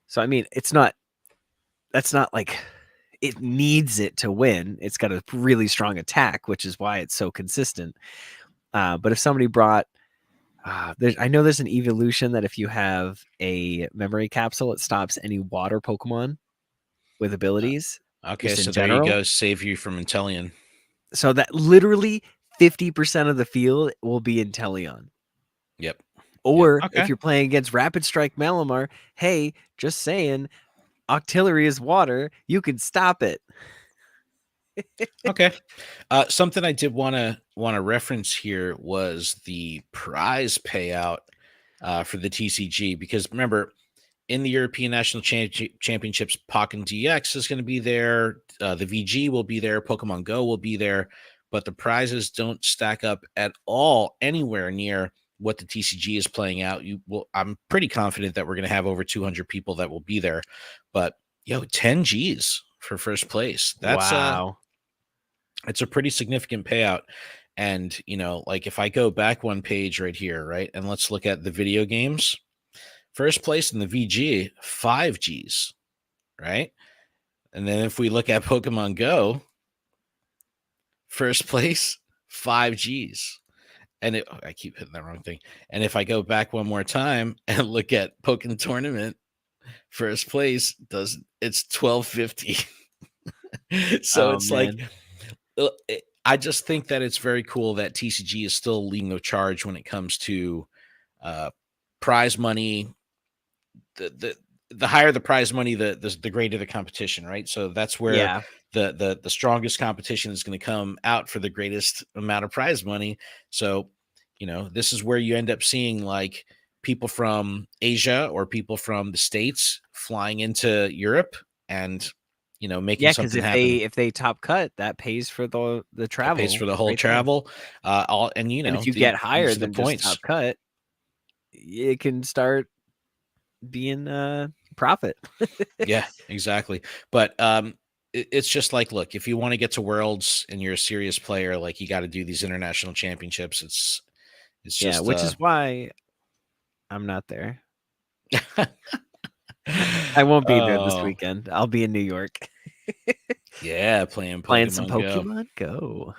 So I mean, that's not like it needs it to win. It's got a really strong attack, which is why it's so consistent. But if somebody brought I know there's an evolution that if you have a memory capsule, it stops any water Pokemon with abilities, Okay, just in so there you general. go. Save you from Inteleon. So that literally 50% of the field will be Inteleon. Yep. Yep. Or if Okay. you're playing against Rapid Strike Malamar, hey, just saying, Octillery is water. You can stop it. Okay. Something I did want to reference here was the prize payout for the TCG, because remember, in the European National Championships, Pokken DX is going to be there. The VG will be there. Pokemon Go will be there. But the prizes don't stack up at all anywhere near what the TCG is playing out. I'm pretty confident that we're going to have over 200 people that will be there. But 10 G's for first place. Wow. It's a pretty significant payout. And like if I go back one page right here, right, and let's look at the video games. First place in the VG, 5 Gs, right? And then if we look at Pokemon Go, first place, 5 Gs. And I keep hitting the wrong thing. And if I go back one more time and look at Pokemon Tournament, first place it's 1250. So Oh it's like, man. I just think that it's very cool that TCG is still leading the charge when it comes to prize money. The higher the prize money, the greater the competition, right? So that's where Yeah. the strongest competition is going to come out for the greatest amount of prize money. So, this is where you end up seeing like people from Asia or people from the States flying into Europe and making Yeah, because something happen. if they top cut, that pays for the That pays for travel the whole right there. travel. All and And if you get higher these are the than just points. top cut, it can start being profit. Yeah, exactly. But it's just like, look, if you want to get to Worlds and you're a serious player, like you got to do these international championships. It's Yeah, just which is why I'm not there. I won't be there this oh weekend. I'll be in New York yeah, playing playing some Pokemon Go. Pokemon Go.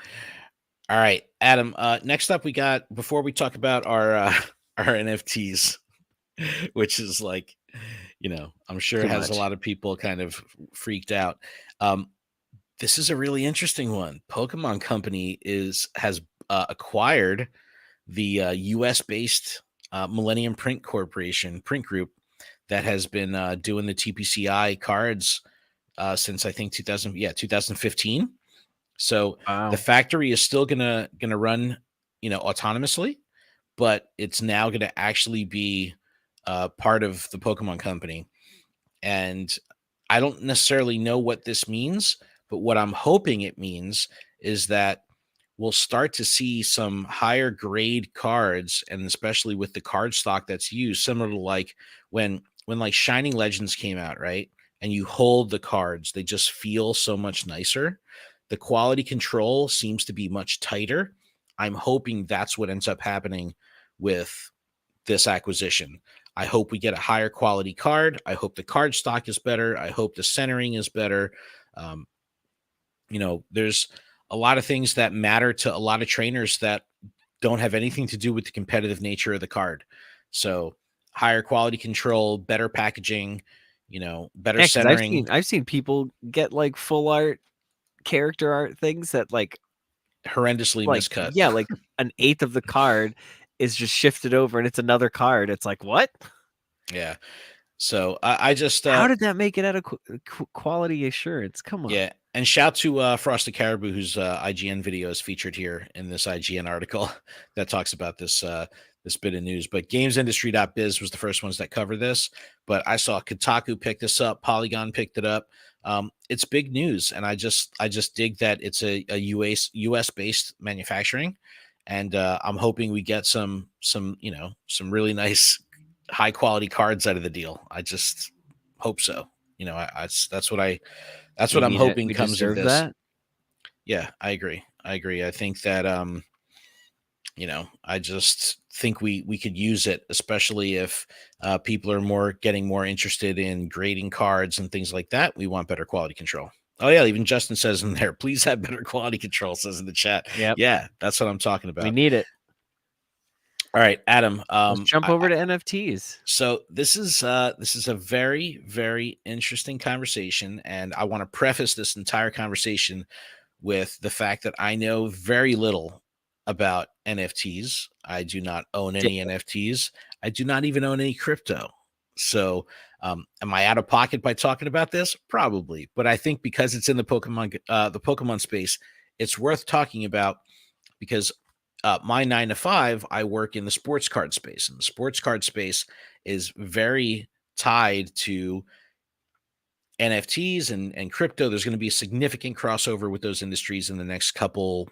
All right, Adam. Next up, we got, before we talk about our our NFTs, which is like, I'm sure it Too has a much. lot of people kind of freaked out. This is a really interesting one. Pokemon Company has acquired the U.S. based Millennium Print Corporation print group that has been doing the TPCI cards since I think 2015. So the Wow. factory is still gonna run autonomously, but it's now gonna actually be part of the Pokemon Company. And I don't necessarily know what this means, but what I'm hoping it means is that we'll start to see some higher grade cards, and especially with the card stock that's used, similar to like when like Shining Legends came out, right? And you hold the cards, they just feel so much nicer. The quality control seems to be much tighter. I'm hoping that's what ends up happening with this acquisition. I hope we get a higher quality card. I hope the card stock is better. I hope the centering is better. Um, there's a lot of things that matter to a lot of trainers that don't have anything to do with the competitive nature of the card. So higher quality control, better packaging, better Yeah, because centering, I've seen people get like full art character art things that horrendously miscut. yeah, like an eighth of the card is just shifted over and it's another card. It's like, what? Yeah. So I just How did that make it out of quality assurance? Come on. yeah, and shout to Frosted Caribou, whose IGN video is featured here in this IGN article that talks about this this bit of news. But GamesIndustry.biz was the first ones that covered this. But I saw Kotaku pick this up, Polygon picked it up. It's big news, and I just dig that it's a US based manufacturing, and I'm hoping we get some some really nice high quality cards out of the deal. I just hope so. That's what We I'm need it. hoping We comes of deserve this. that. Yeah, I agree. I think that I just think we could use it, especially if people are getting more interested in grading cards and things like that. We want better quality control. Oh yeah, even Justin says in there, please have better quality control, says in the chat. Yep. Yeah, that's what I'm talking We about. need it. All right, Adam. Let's jump over to NFTs. So this is a very, very interesting conversation, and I want to preface this entire conversation with the fact that I know very little about NFTs. I do not own any NFTs. I do not even own any crypto. So, am I out of pocket by talking about this? Probably, but I think because it's in the Pokemon space, it's worth talking about because my 9 to 5, I work in the sports card space, and the sports card space is very tied to NFTs and crypto. There's going to be a significant crossover with those industries in the next couple,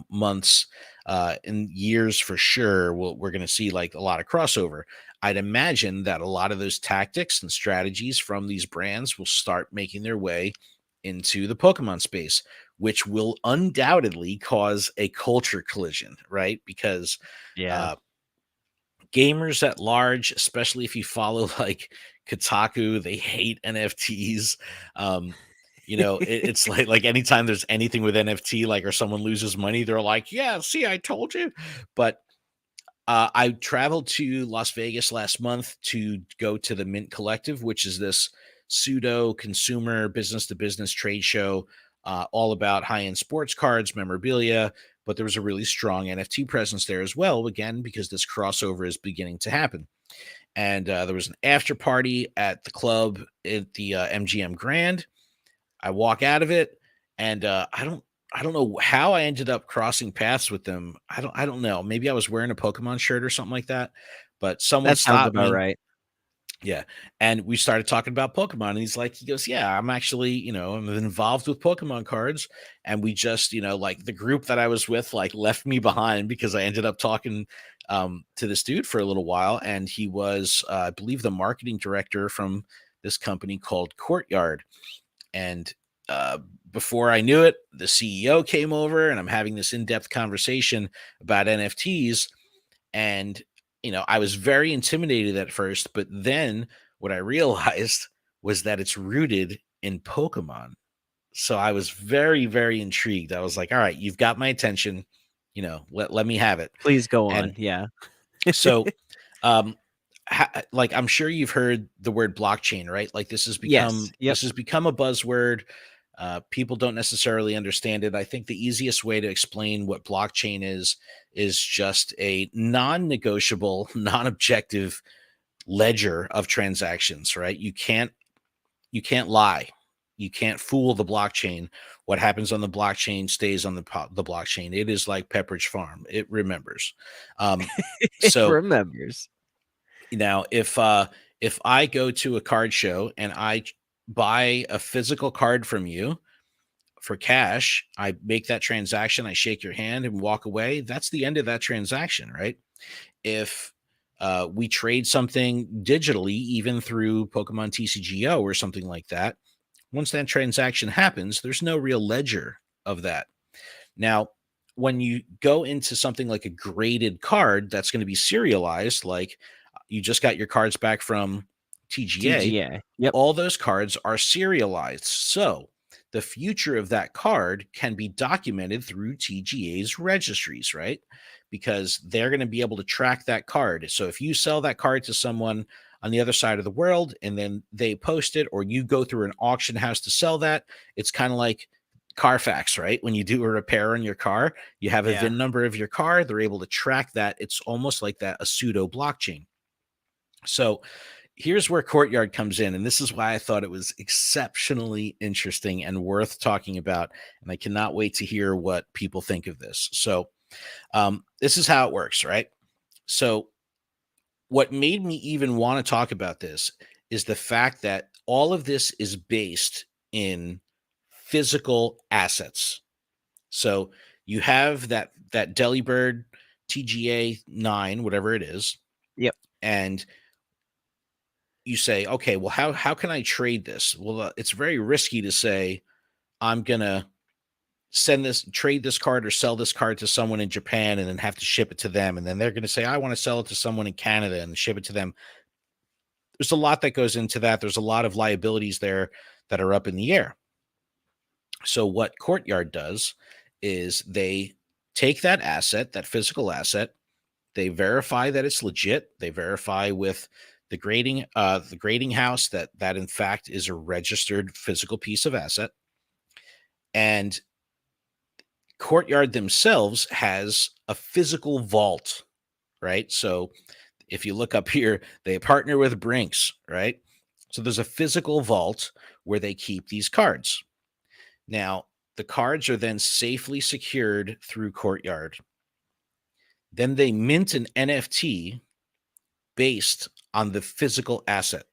months, and years for sure. We're going to see like a lot of crossover. I'd imagine that a lot of those tactics and strategies from these brands will start making their way into the Pokemon space, which will undoubtedly cause a culture collision, right? Because Yeah. gamers at large, especially if you follow like Kotaku, they hate NFTs. It's like anytime there's anything with NFT, like or someone loses money, they're like, "Yeah, see, I told you." But I traveled to Las Vegas last month to go to the Mint Collective, which is this pseudo consumer business to business trade show, all about high end sports cards, memorabilia. But there was a really strong NFT presence there as well, again, because this crossover is beginning to happen. And there was an after party at the club at the MGM Grand. I walk out of it, and I don't know how I ended up crossing paths with them. I don't know. Maybe I was wearing a Pokemon shirt or something like that. But someone That sounds stopped about me. right. Yeah. And we started talking about Pokemon. And he goes, yeah, I'm actually, I'm involved with Pokemon cards. And we just, like the group that I was with, like left me behind because I ended up talking to this dude for a little while. And he was, I believe, the marketing director from this company called Courtyard. And before I knew it, the CEO came over and I'm having this in-depth conversation about NFTs. And I was very intimidated at first, but then what I realized was that it's rooted in Pokemon. So I was very, very intrigued. I was like, all right, you've got my attention, let me have it. Please go on. And Yeah. so, like, I'm sure you've heard the word blockchain, right? Like this has Yes. Yep. become a buzzword. People don't necessarily understand it. I think the easiest way to explain what blockchain is just a non-negotiable, non-objective ledger of transactions, right? You can't lie. You can't fool the blockchain. What happens on the blockchain stays on the blockchain. It is like Pepperidge Farm. It remembers. It So remembers. now if I go to a card show and I buy a physical card from you for cash, I make that transaction, I shake your hand and walk away. That's the end of that transaction, right? If we trade something digitally, even through Pokemon TCGO or something like that, once that transaction happens, there's no real ledger of that. Now, when you go into something like a graded card that's going to be serialized, like you just got your cards back from TGA, TGA. Yep. all those cards are serialized. So the future of that card can be documented through TGA's registries, right? Because they're going to be able to track that card. So if you sell that card to someone on the other side of the world and then they post it, or you go through an auction house to sell that, it's kind of like Carfax, right? When you do a repair on your car, you have a Yeah. VIN number of your car. They're able to track that. It's almost like that, a pseudo blockchain. So here's where Courtyard comes in. And this is why I thought it was exceptionally interesting and worth talking about. And I cannot wait to hear what people think of this. So this is how it works, right? So what made me even want to talk about this is the fact that all of this is based in physical assets. So you have that Delibird TGA 9, whatever it is, Yep. and you say, okay, well, how can I trade this? Well, it's very risky to say I'm gonna trade this card or sell this card to someone in Japan and then have to ship it to them, and then they're gonna say I want to sell it to someone in Canada and ship it to them. There's a lot that goes into that. There's a lot of liabilities there that are up in the air. So what Courtyard does is they take that asset, that physical asset, they verify that it's legit. They verify with the grading house that in fact is a registered physical piece of asset. And Courtyard themselves has a physical vault, right? So if you look up here, they partner with Brinks, right? So there's a physical vault where they keep these cards. Now, the cards are then safely secured through Courtyard. Then they mint an NFT based on the physical asset.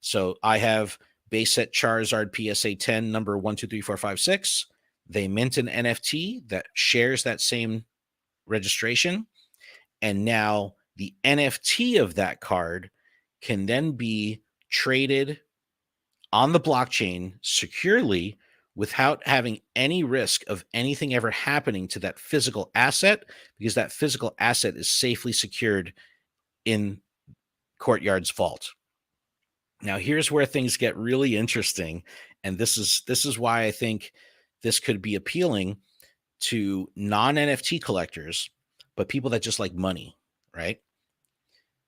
So I have base set Charizard PSA 10 number 123456. They mint an NFT that shares that same registration. And now the NFT of that card can then be traded on the blockchain securely without having any risk of anything ever happening to that physical asset, because that physical asset is safely secured in Courtyard's vault. Now, here's where things get really interesting, and this is why I think this could be appealing to non-NFT collectors, but people that just like money, right?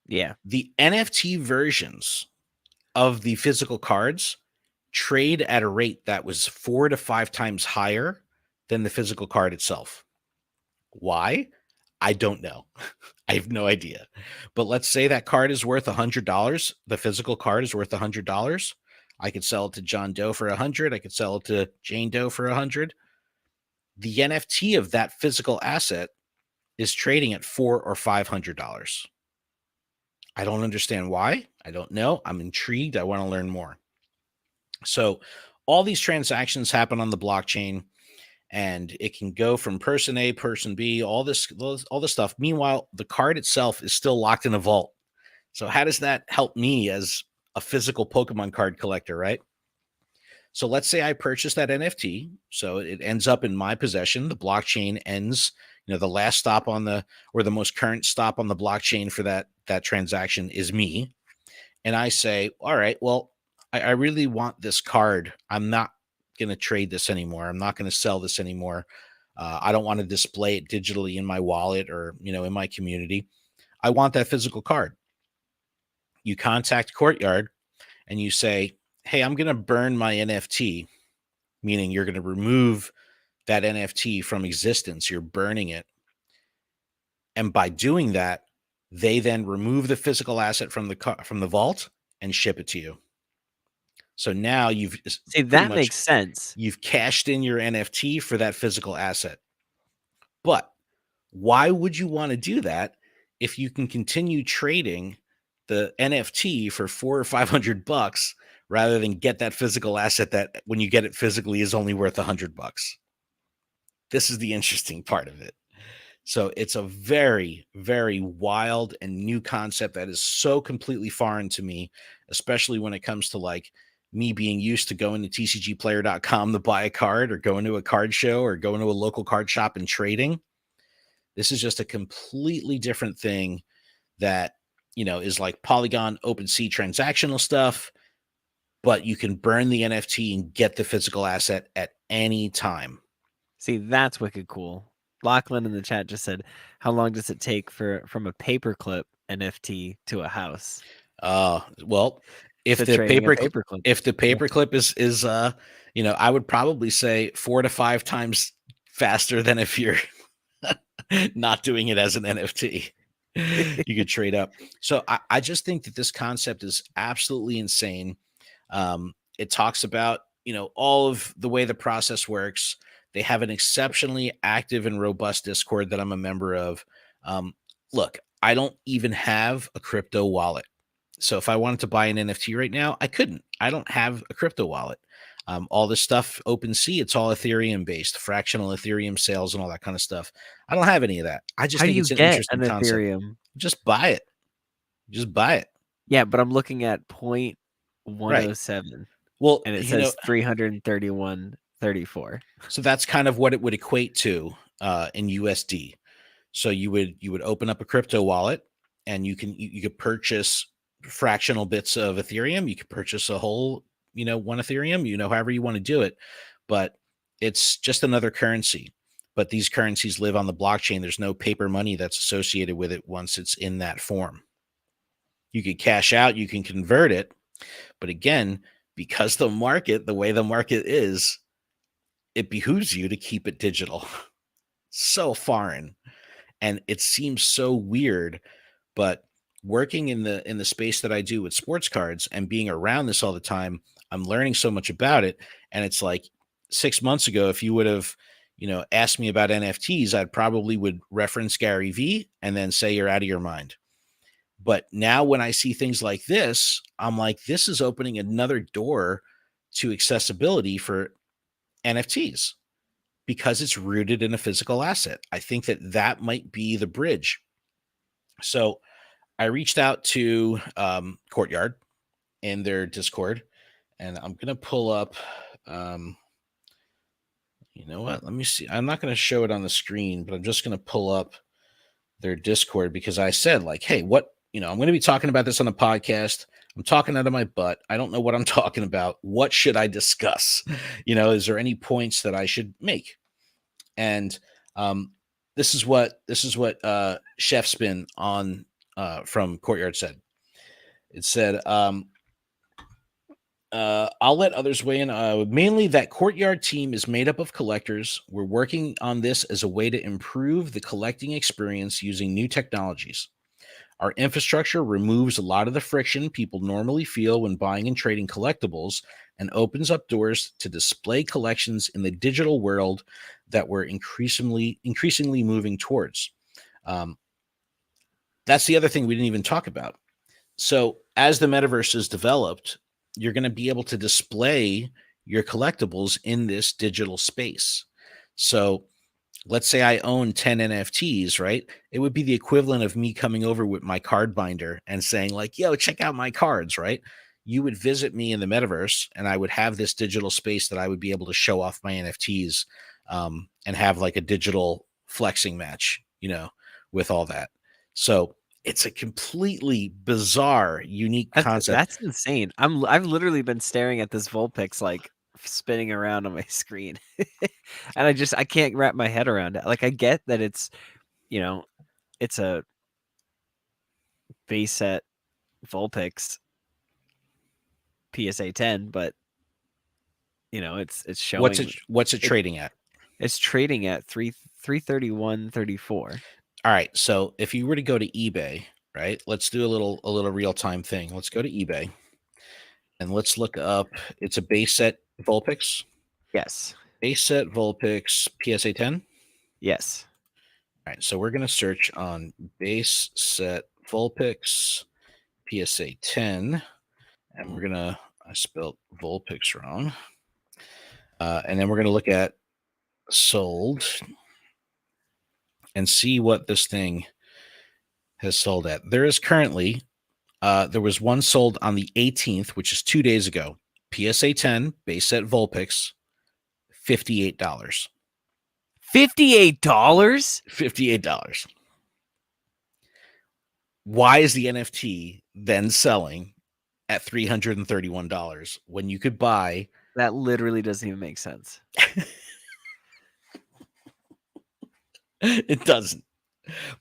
Yeah. The NFT versions of the physical cards trade at a rate that was 4 to 5 times higher than the physical card itself. Why? I don't know. I have no idea. But let's say that card is worth $100. The physical card is worth $100. I could sell it to John Doe for 100. I could sell it to Jane Doe for 100. The NFT of that physical asset is trading at $400 or $500. I don't understand why. I don't know. I'm intrigued. I want to learn more. So all these transactions happen on the blockchain, and it can go from person A, person B, all this stuff. Meanwhile, the card itself is still locked in a vault. So how does that help me as a physical Pokemon card collector, right? So let's say I purchase that NFT. So it ends up in my possession. The blockchain ends, the last stop on the most current stop on the blockchain for that transaction is me. And I say, all right, well, I really want this card. I'm not going to trade this anymore. I'm not going to sell this anymore. I don't want to display it digitally in my wallet or, in my community. I want that physical card. You contact Courtyard and you say, hey, I'm going to burn my NFT, meaning you're going to remove that NFT from existence. You're burning it. And by doing that, they then remove the physical asset from the vault and ship it to you. So now you've See, that makes sense. You've cashed in your NFT for that physical asset. But why would you want to do that if you can continue trading the NFT for $400 or $500 rather than get that physical asset that when you get it physically is only worth $100? This is the interesting part of it. So it's a very, very wild and new concept that is so completely foreign to me, especially when it comes to like me being used to going to tcgplayer.com to buy a card or going to a card show or going to a local card shop and trading. This is just a completely different thing that, is like Polygon, OpenSea transactional stuff, but you can burn the NFT and get the physical asset at any time. See, that's wicked cool. Lachlan in the chat just said, how long does it take from a paperclip NFT to a house? Well, if to the trading a paper paperclip. if the Yeah. paperclip is I would probably say 4 to 5 times faster than if you're not doing it as an NFT. You could trade up. So I just think that this concept is absolutely insane. It talks about, all of the way the process works. They have an exceptionally active and robust Discord that I'm a member of. Look, I don't even have a crypto wallet. So if I wanted to buy an NFT right now, I couldn't. I don't have a crypto wallet. All this stuff, OpenSea, it's all Ethereum based, fractional Ethereum sales and all that kind of stuff. I don't have any of that. I just How do think you it's an get an interesting concept. Ethereum? Just buy it. Just buy it. Yeah, but I'm looking at Right. 0.107 Well, and it says 331.34. so that's kind of what it would equate to in USD. So you would open up a crypto wallet and you could purchase fractional bits of Ethereum. You could purchase a whole, one Ethereum, however you want to do it. But it's just another currency. But these currencies live on the blockchain. There's no paper money that's associated with it once it's in that form. You could cash out, you can convert it. But again, because the way the market is, it behooves you to keep it digital. So foreign. And it seems so weird, but working in the space that I do with sports cards and being around this all the time, I'm learning so much about it. And it's like 6 months ago, if you would have, asked me about NFTs, I'd probably would reference Gary V and then say you're out of your mind. But now when I see things like this, I'm like, this is opening another door to accessibility for NFTs because it's rooted in a physical asset. I think that might be the bridge. So I reached out to Courtyard in their Discord, and I'm going to pull up. You know what? Let me see. I'm not going to show it on the screen, but I'm just going to pull up their Discord because I said, like, hey, I'm going to be talking about this on the podcast. I'm talking out of my butt. I don't know what I'm talking about. What should I discuss? Is there any points that I should make? And this is what Chef Spin on from Courtyard said. It said, I'll let others weigh in. Mainly that Courtyard team is made up of collectors. We're working on this as a way to improve the collecting experience using new technologies. Our infrastructure removes a lot of the friction people normally feel when buying and trading collectibles and opens up doors to display collections in the digital world that we're increasingly moving towards. That's the other thing we didn't even talk about. So as the metaverse is developed, you're going to be able to display your collectibles in this digital space. So let's say I own 10 NFTs, right? It would be the equivalent of me coming over with my card binder and saying like, yo, check out my cards, right? You would visit me in the metaverse and I would have this digital space that I would be able to show off my NFTs and have like a digital flexing match, with all that. So it's a completely bizarre, unique concept. That's insane. I've literally been staring at this Vulpix like spinning around on my screen. And I can't wrap my head around it. Like I get that it's it's a base set Vulpix PSA 10, but it's showing what's it trading at? It's trading at 331.34. All right. So if you were to go to eBay, right? Let's do a little real-time thing. Let's go to eBay and let's look up. It's a base set Vulpix. Yes. Base set Vulpix PSA 10. Yes. All right. So we're going to search on base set Vulpix PSA 10. And we're going to, I spelled Vulpix wrong. And then we're going to look at sold and see what this thing has sold at. There is currently, there was one sold on the 18th, which is 2 days ago. PSA 10 base set Vulpix, $58. $58? $58. Why is the NFT then selling at $331 when you could buy? That literally doesn't even make sense. It doesn't.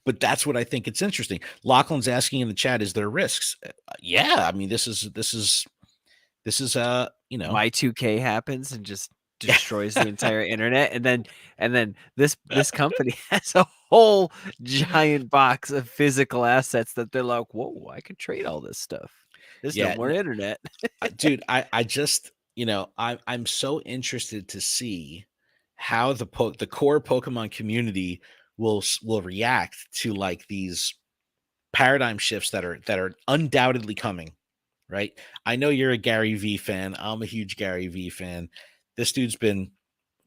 But that's what I think it's interesting. Lachlan's asking in the chat, is there risks? Yeah, I mean, this is Y2K happens and just destroys the entire internet, and then this company has a whole giant box of physical assets that they're like, whoa, I could trade all this stuff. There's no yeah, more internet. dude, I just, I'm so interested to see how the core Pokemon community will react to like these paradigm shifts that are undoubtedly coming, right? I know you're a Gary V fan. I'm a huge Gary V fan. This dude's been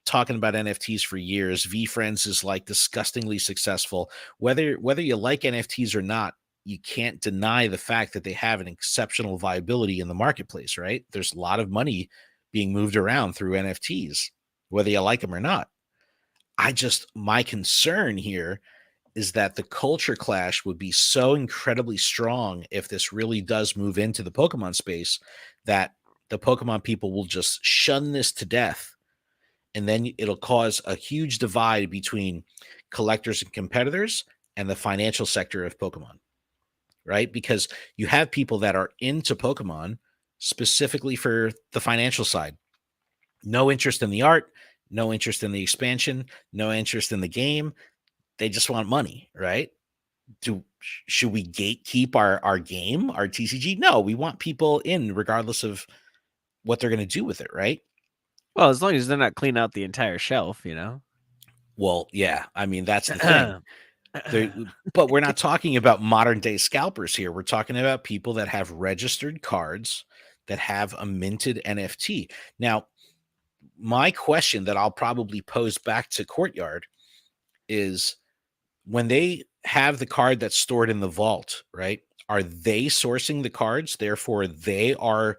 talking about NFTs for years. V Friends is like disgustingly successful. Whether you like NFTs or not, you can't deny the fact that they have an exceptional viability in the marketplace, right? There's a lot of money being moved around through NFTs, whether you like them or not. My concern here is that the culture clash would be so incredibly strong if this really does move into the Pokemon space that the Pokemon people will just shun this to death. And then it'll cause a huge divide between collectors and competitors and the financial sector of Pokemon, right? Because you have people that are into Pokemon specifically for the financial side. No interest in the art, no interest in the expansion, no interest in the game. They just want money, right? Should we gatekeep our game, our TCG? No, we want people in regardless of what they're going to do with it, right? Well, as long as they're not cleaning out the entire shelf, you know. Well, yeah, I mean that's the thing. But we're not talking about modern day scalpers here. We're talking about people that have registered cards that have a minted NFT. Now, my question that I'll probably pose back to Courtyard is, when they have the card that's stored in the vault, right? Are they sourcing the cards? Therefore, they are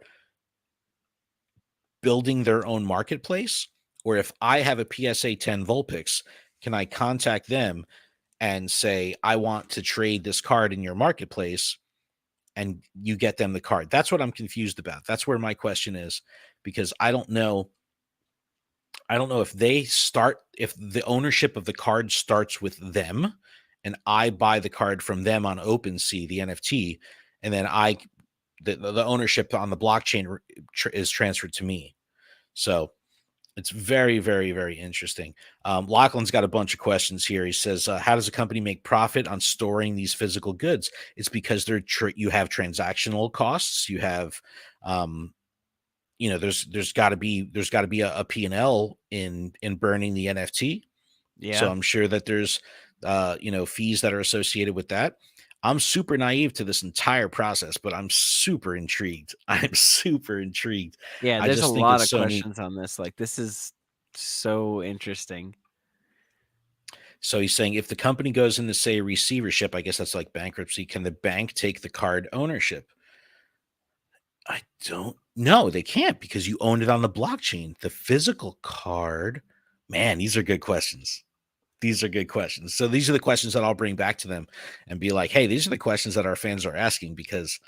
building their own marketplace? Or if I have a PSA 10 Vulpix, can I contact them and say, I want to trade this card in your marketplace, and you get them the card? That's what I'm confused about. That's where my question is, because I don't know if if the ownership of the card starts with them and I buy the card from them on OpenSea, the NFT, and then the ownership on the blockchain is transferred to me. So it's very, very, very interesting. Lachlan's got a bunch of questions here. He says, how does a company make profit on storing these physical goods? It's because you have transactional costs. You have, there's got to be a P&L in burning the NFT. So Yeah. I'm sure that there's, fees that are associated with that. I'm super naive to this entire process, but I'm super intrigued. I'm super intrigued. Yeah, I there's a just think lot it's of so neat. questions on this. Like, this is so interesting. So he's saying, if the company goes into, say, receivership, I guess that's like bankruptcy, can the bank take the card ownership? I don't know. They can't, because you owned it on the blockchain. The physical card, man, these are good questions. These are good questions. So these are the questions that I'll bring back to them and be like, hey, these are the questions that our fans are asking, because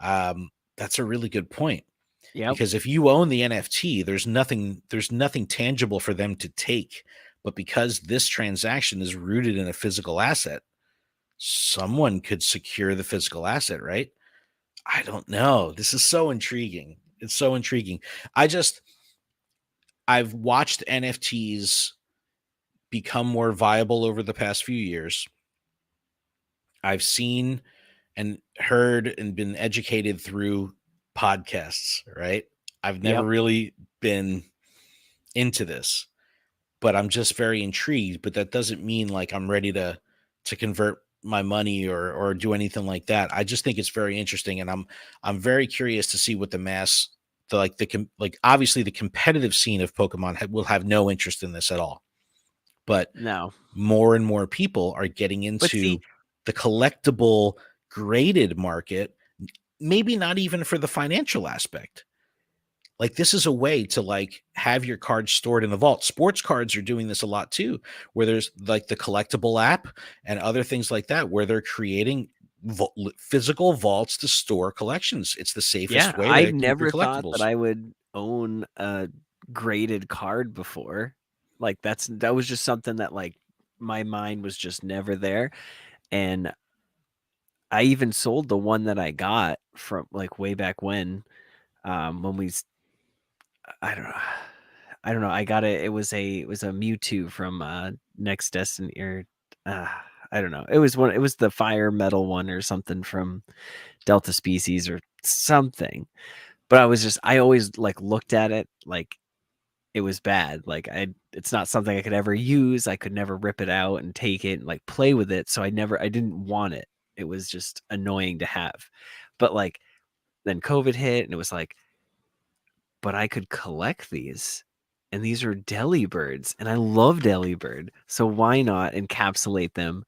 that's a really good point. Yep. Because if you own the NFT, there's nothing tangible for them to take. But because this transaction is rooted in a physical asset, someone could secure the physical asset, right? I don't know. This is so intriguing. It's so intriguing. I've watched NFTs become more viable over the past few years. I've seen and heard and been educated through podcasts, right? I've never Yep. really been into this, but I'm just very intrigued. But that doesn't mean like I'm ready to convert my money or do anything like that. I just think it's very interesting, and I'm very curious to see what obviously the competitive scene of Pokemon will have no interest in this at all. But No. more and more people are getting But see, into the collectible graded market, maybe not even for the financial aspect. Like, this is a way to like have your cards stored in the vault. Sports cards are doing this a lot too, where there's like the collectible app and other things like that, where they're creating physical vaults to store collections. It's the yeah, safest way I to keep your never thought that collectibles. I would own a graded card before. Like, that was just something that, like, my mind was just never there. And I even sold the one that I got from like way back when we I don't know. I don't know. I got it. It was a Mewtwo from Next Destiny or uh, I don't know. It was one. It was the fire metal one or something from Delta Species or something. But I always like looked at it like it was bad. Like it's not something I could ever use. I could never rip it out and take it and like play with it. So I didn't want it. It was just annoying to have. But like then COVID hit and it was like, but I could collect these. And these are Delibirds, and I love Delibird. So why not encapsulate them?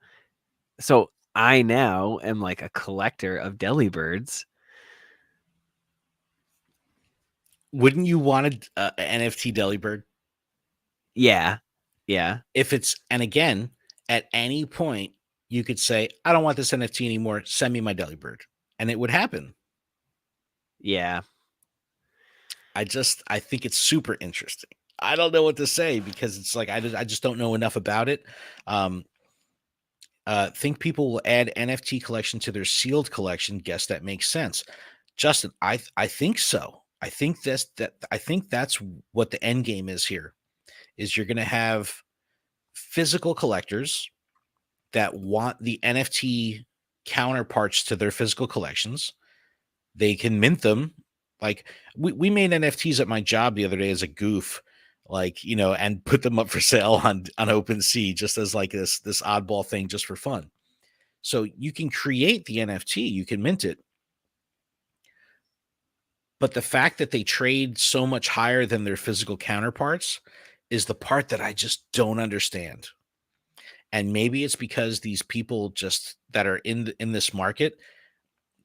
So I now am like a collector of Delibirds. Wouldn't you want an NFT Delibird? Yeah. Yeah. If it's, and again, at any point, you could say, I don't want this NFT anymore. Send me my Delibird. And it would happen. Yeah. I think it's super interesting. I don't know what to say because it's like, I just don't know enough about it. Think people will add NFT collection to their sealed collection. Guess that makes sense. Justin, I think so. I think that's what the end game is here. Is you're going to have physical collectors that want the NFT counterparts to their physical collections. They can mint them. Like we made NFTs at my job the other day as a goof, like, and put them up for sale on OpenSea just as like this oddball thing just for fun. So you can create the NFT, you can mint it. But the fact that they trade so much higher than their physical counterparts is the part that I just don't understand. And maybe it's because these people just that are in this market,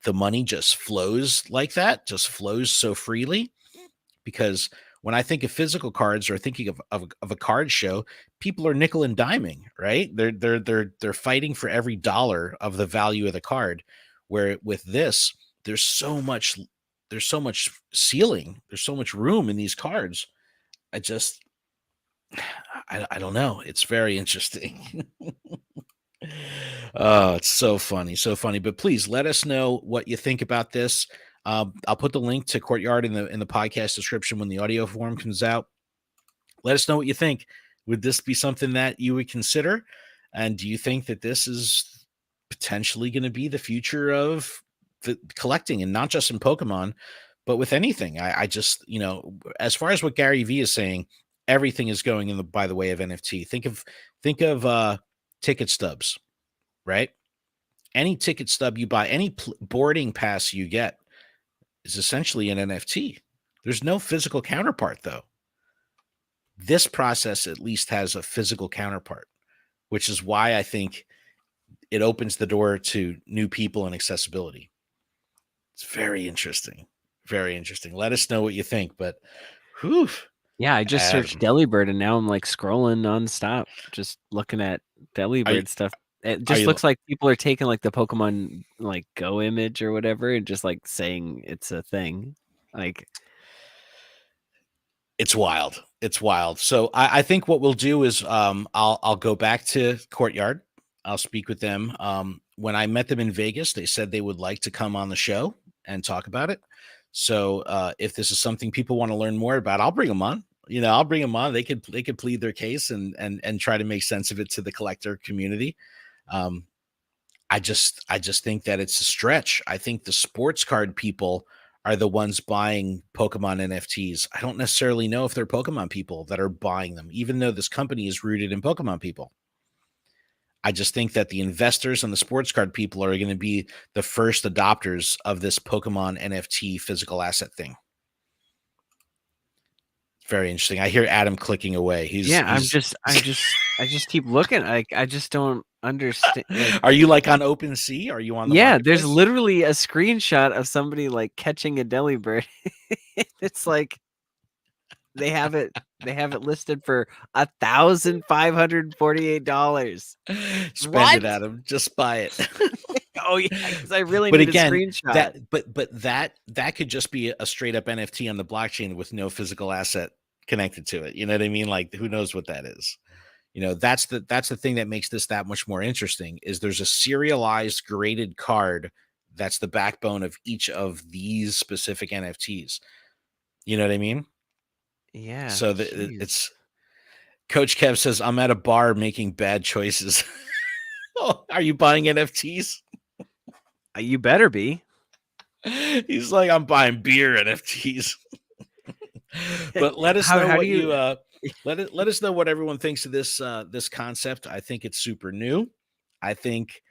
the money just flows like that, just flows so freely. Because when I think of physical cards or thinking of a card show, people are nickel and diming, right? They're fighting for every dollar of the value of the card. Where with this, there's so much ceiling, there's so much room in these cards. I don't know. It's very interesting. Oh, it's so funny, so funny. But please let us know what you think about this. I'll put the link to Courtyard in the podcast description when the audio form comes out. Let us know what you think. Would this be something that you would consider? And do you think that this is potentially going to be the future of the collecting, and not just in Pokemon, but with anything? I just, as far as what Gary Vee is saying, everything is going by the way of NFT. Think of ticket stubs, right? Any ticket stub you buy, any boarding pass you get is essentially an NFT. There's no physical counterpart, though. This process at least has a physical counterpart, which is why I think it opens the door to new people and accessibility. It's very interesting. Very interesting. Let us know what you think. But whew, Yeah, I just searched Delibird and now I'm like scrolling nonstop, just looking at Delibird stuff. It just looks like people are taking like the Pokemon like Go image or whatever and just like saying it's a thing. Like it's wild. It's wild. So I think what we'll do is I'll go back to Courtyard. I'll speak with them. When I met them in Vegas, they said they would like to come on the show and talk about it. So if this is something people want to learn more about, I'll bring them on. I'll bring them on. They could plead their case and try to make sense of it to the collector community. I just think that it's a stretch. I think the sports card people are the ones buying Pokemon NFTs. I don't necessarily know if they're Pokemon people that are buying them, even though this company is rooted in Pokemon people. I just think that the investors and the sports card people are going to be the first adopters of this Pokemon NFT physical asset thing. Very interesting. I hear Adam clicking away. I just keep looking. I just don't understand. Like, are you like on OpenSea? Are you on the marketplace? There's literally a screenshot of somebody like catching a Delibird. It's like they have it listed for $1,548. Spend it, Adam. Just buy it. Oh yeah, because I really need a screenshot. That could just be a straight up NFT on the blockchain with no physical asset connected to it. You know what I mean? Like, who knows what that is? That's the thing that makes this that much more interesting, is there's a serialized graded card that's the backbone of each of these specific NFTs. You know what I mean? Yeah. So Jeez. it's Coach Kev says, I'm at a bar making bad choices. Oh, are you buying NFTs? You better be. He's like, I'm buying beer NFTs. But let us know How what do you? let us know what everyone thinks of this concept. I think it's super new. I think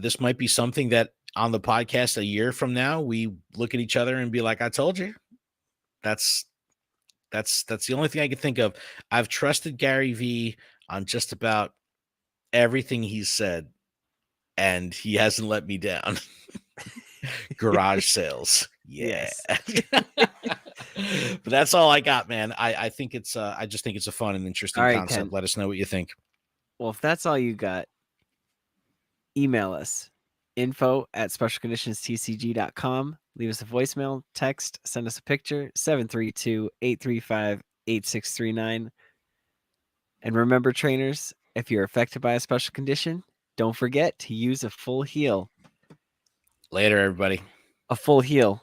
this might be something that on the podcast a year from now we look at each other and be like, I told you. That's the only thing I can think of. I've trusted Gary V on just about everything he's said, and he hasn't let me down. Garage sales. Yeah. Yes. But that's all I got, man. I think it's I just think it's a fun and interesting All right, concept. Ken. Let us know what you think. Well, if that's all you got, email us info@specialconditionstcg.com. Leave us a voicemail, text, send us a picture, 732-835-8639. And remember, trainers, if you're affected by a special condition, don't forget to use a full heal. Later, everybody. A full heal.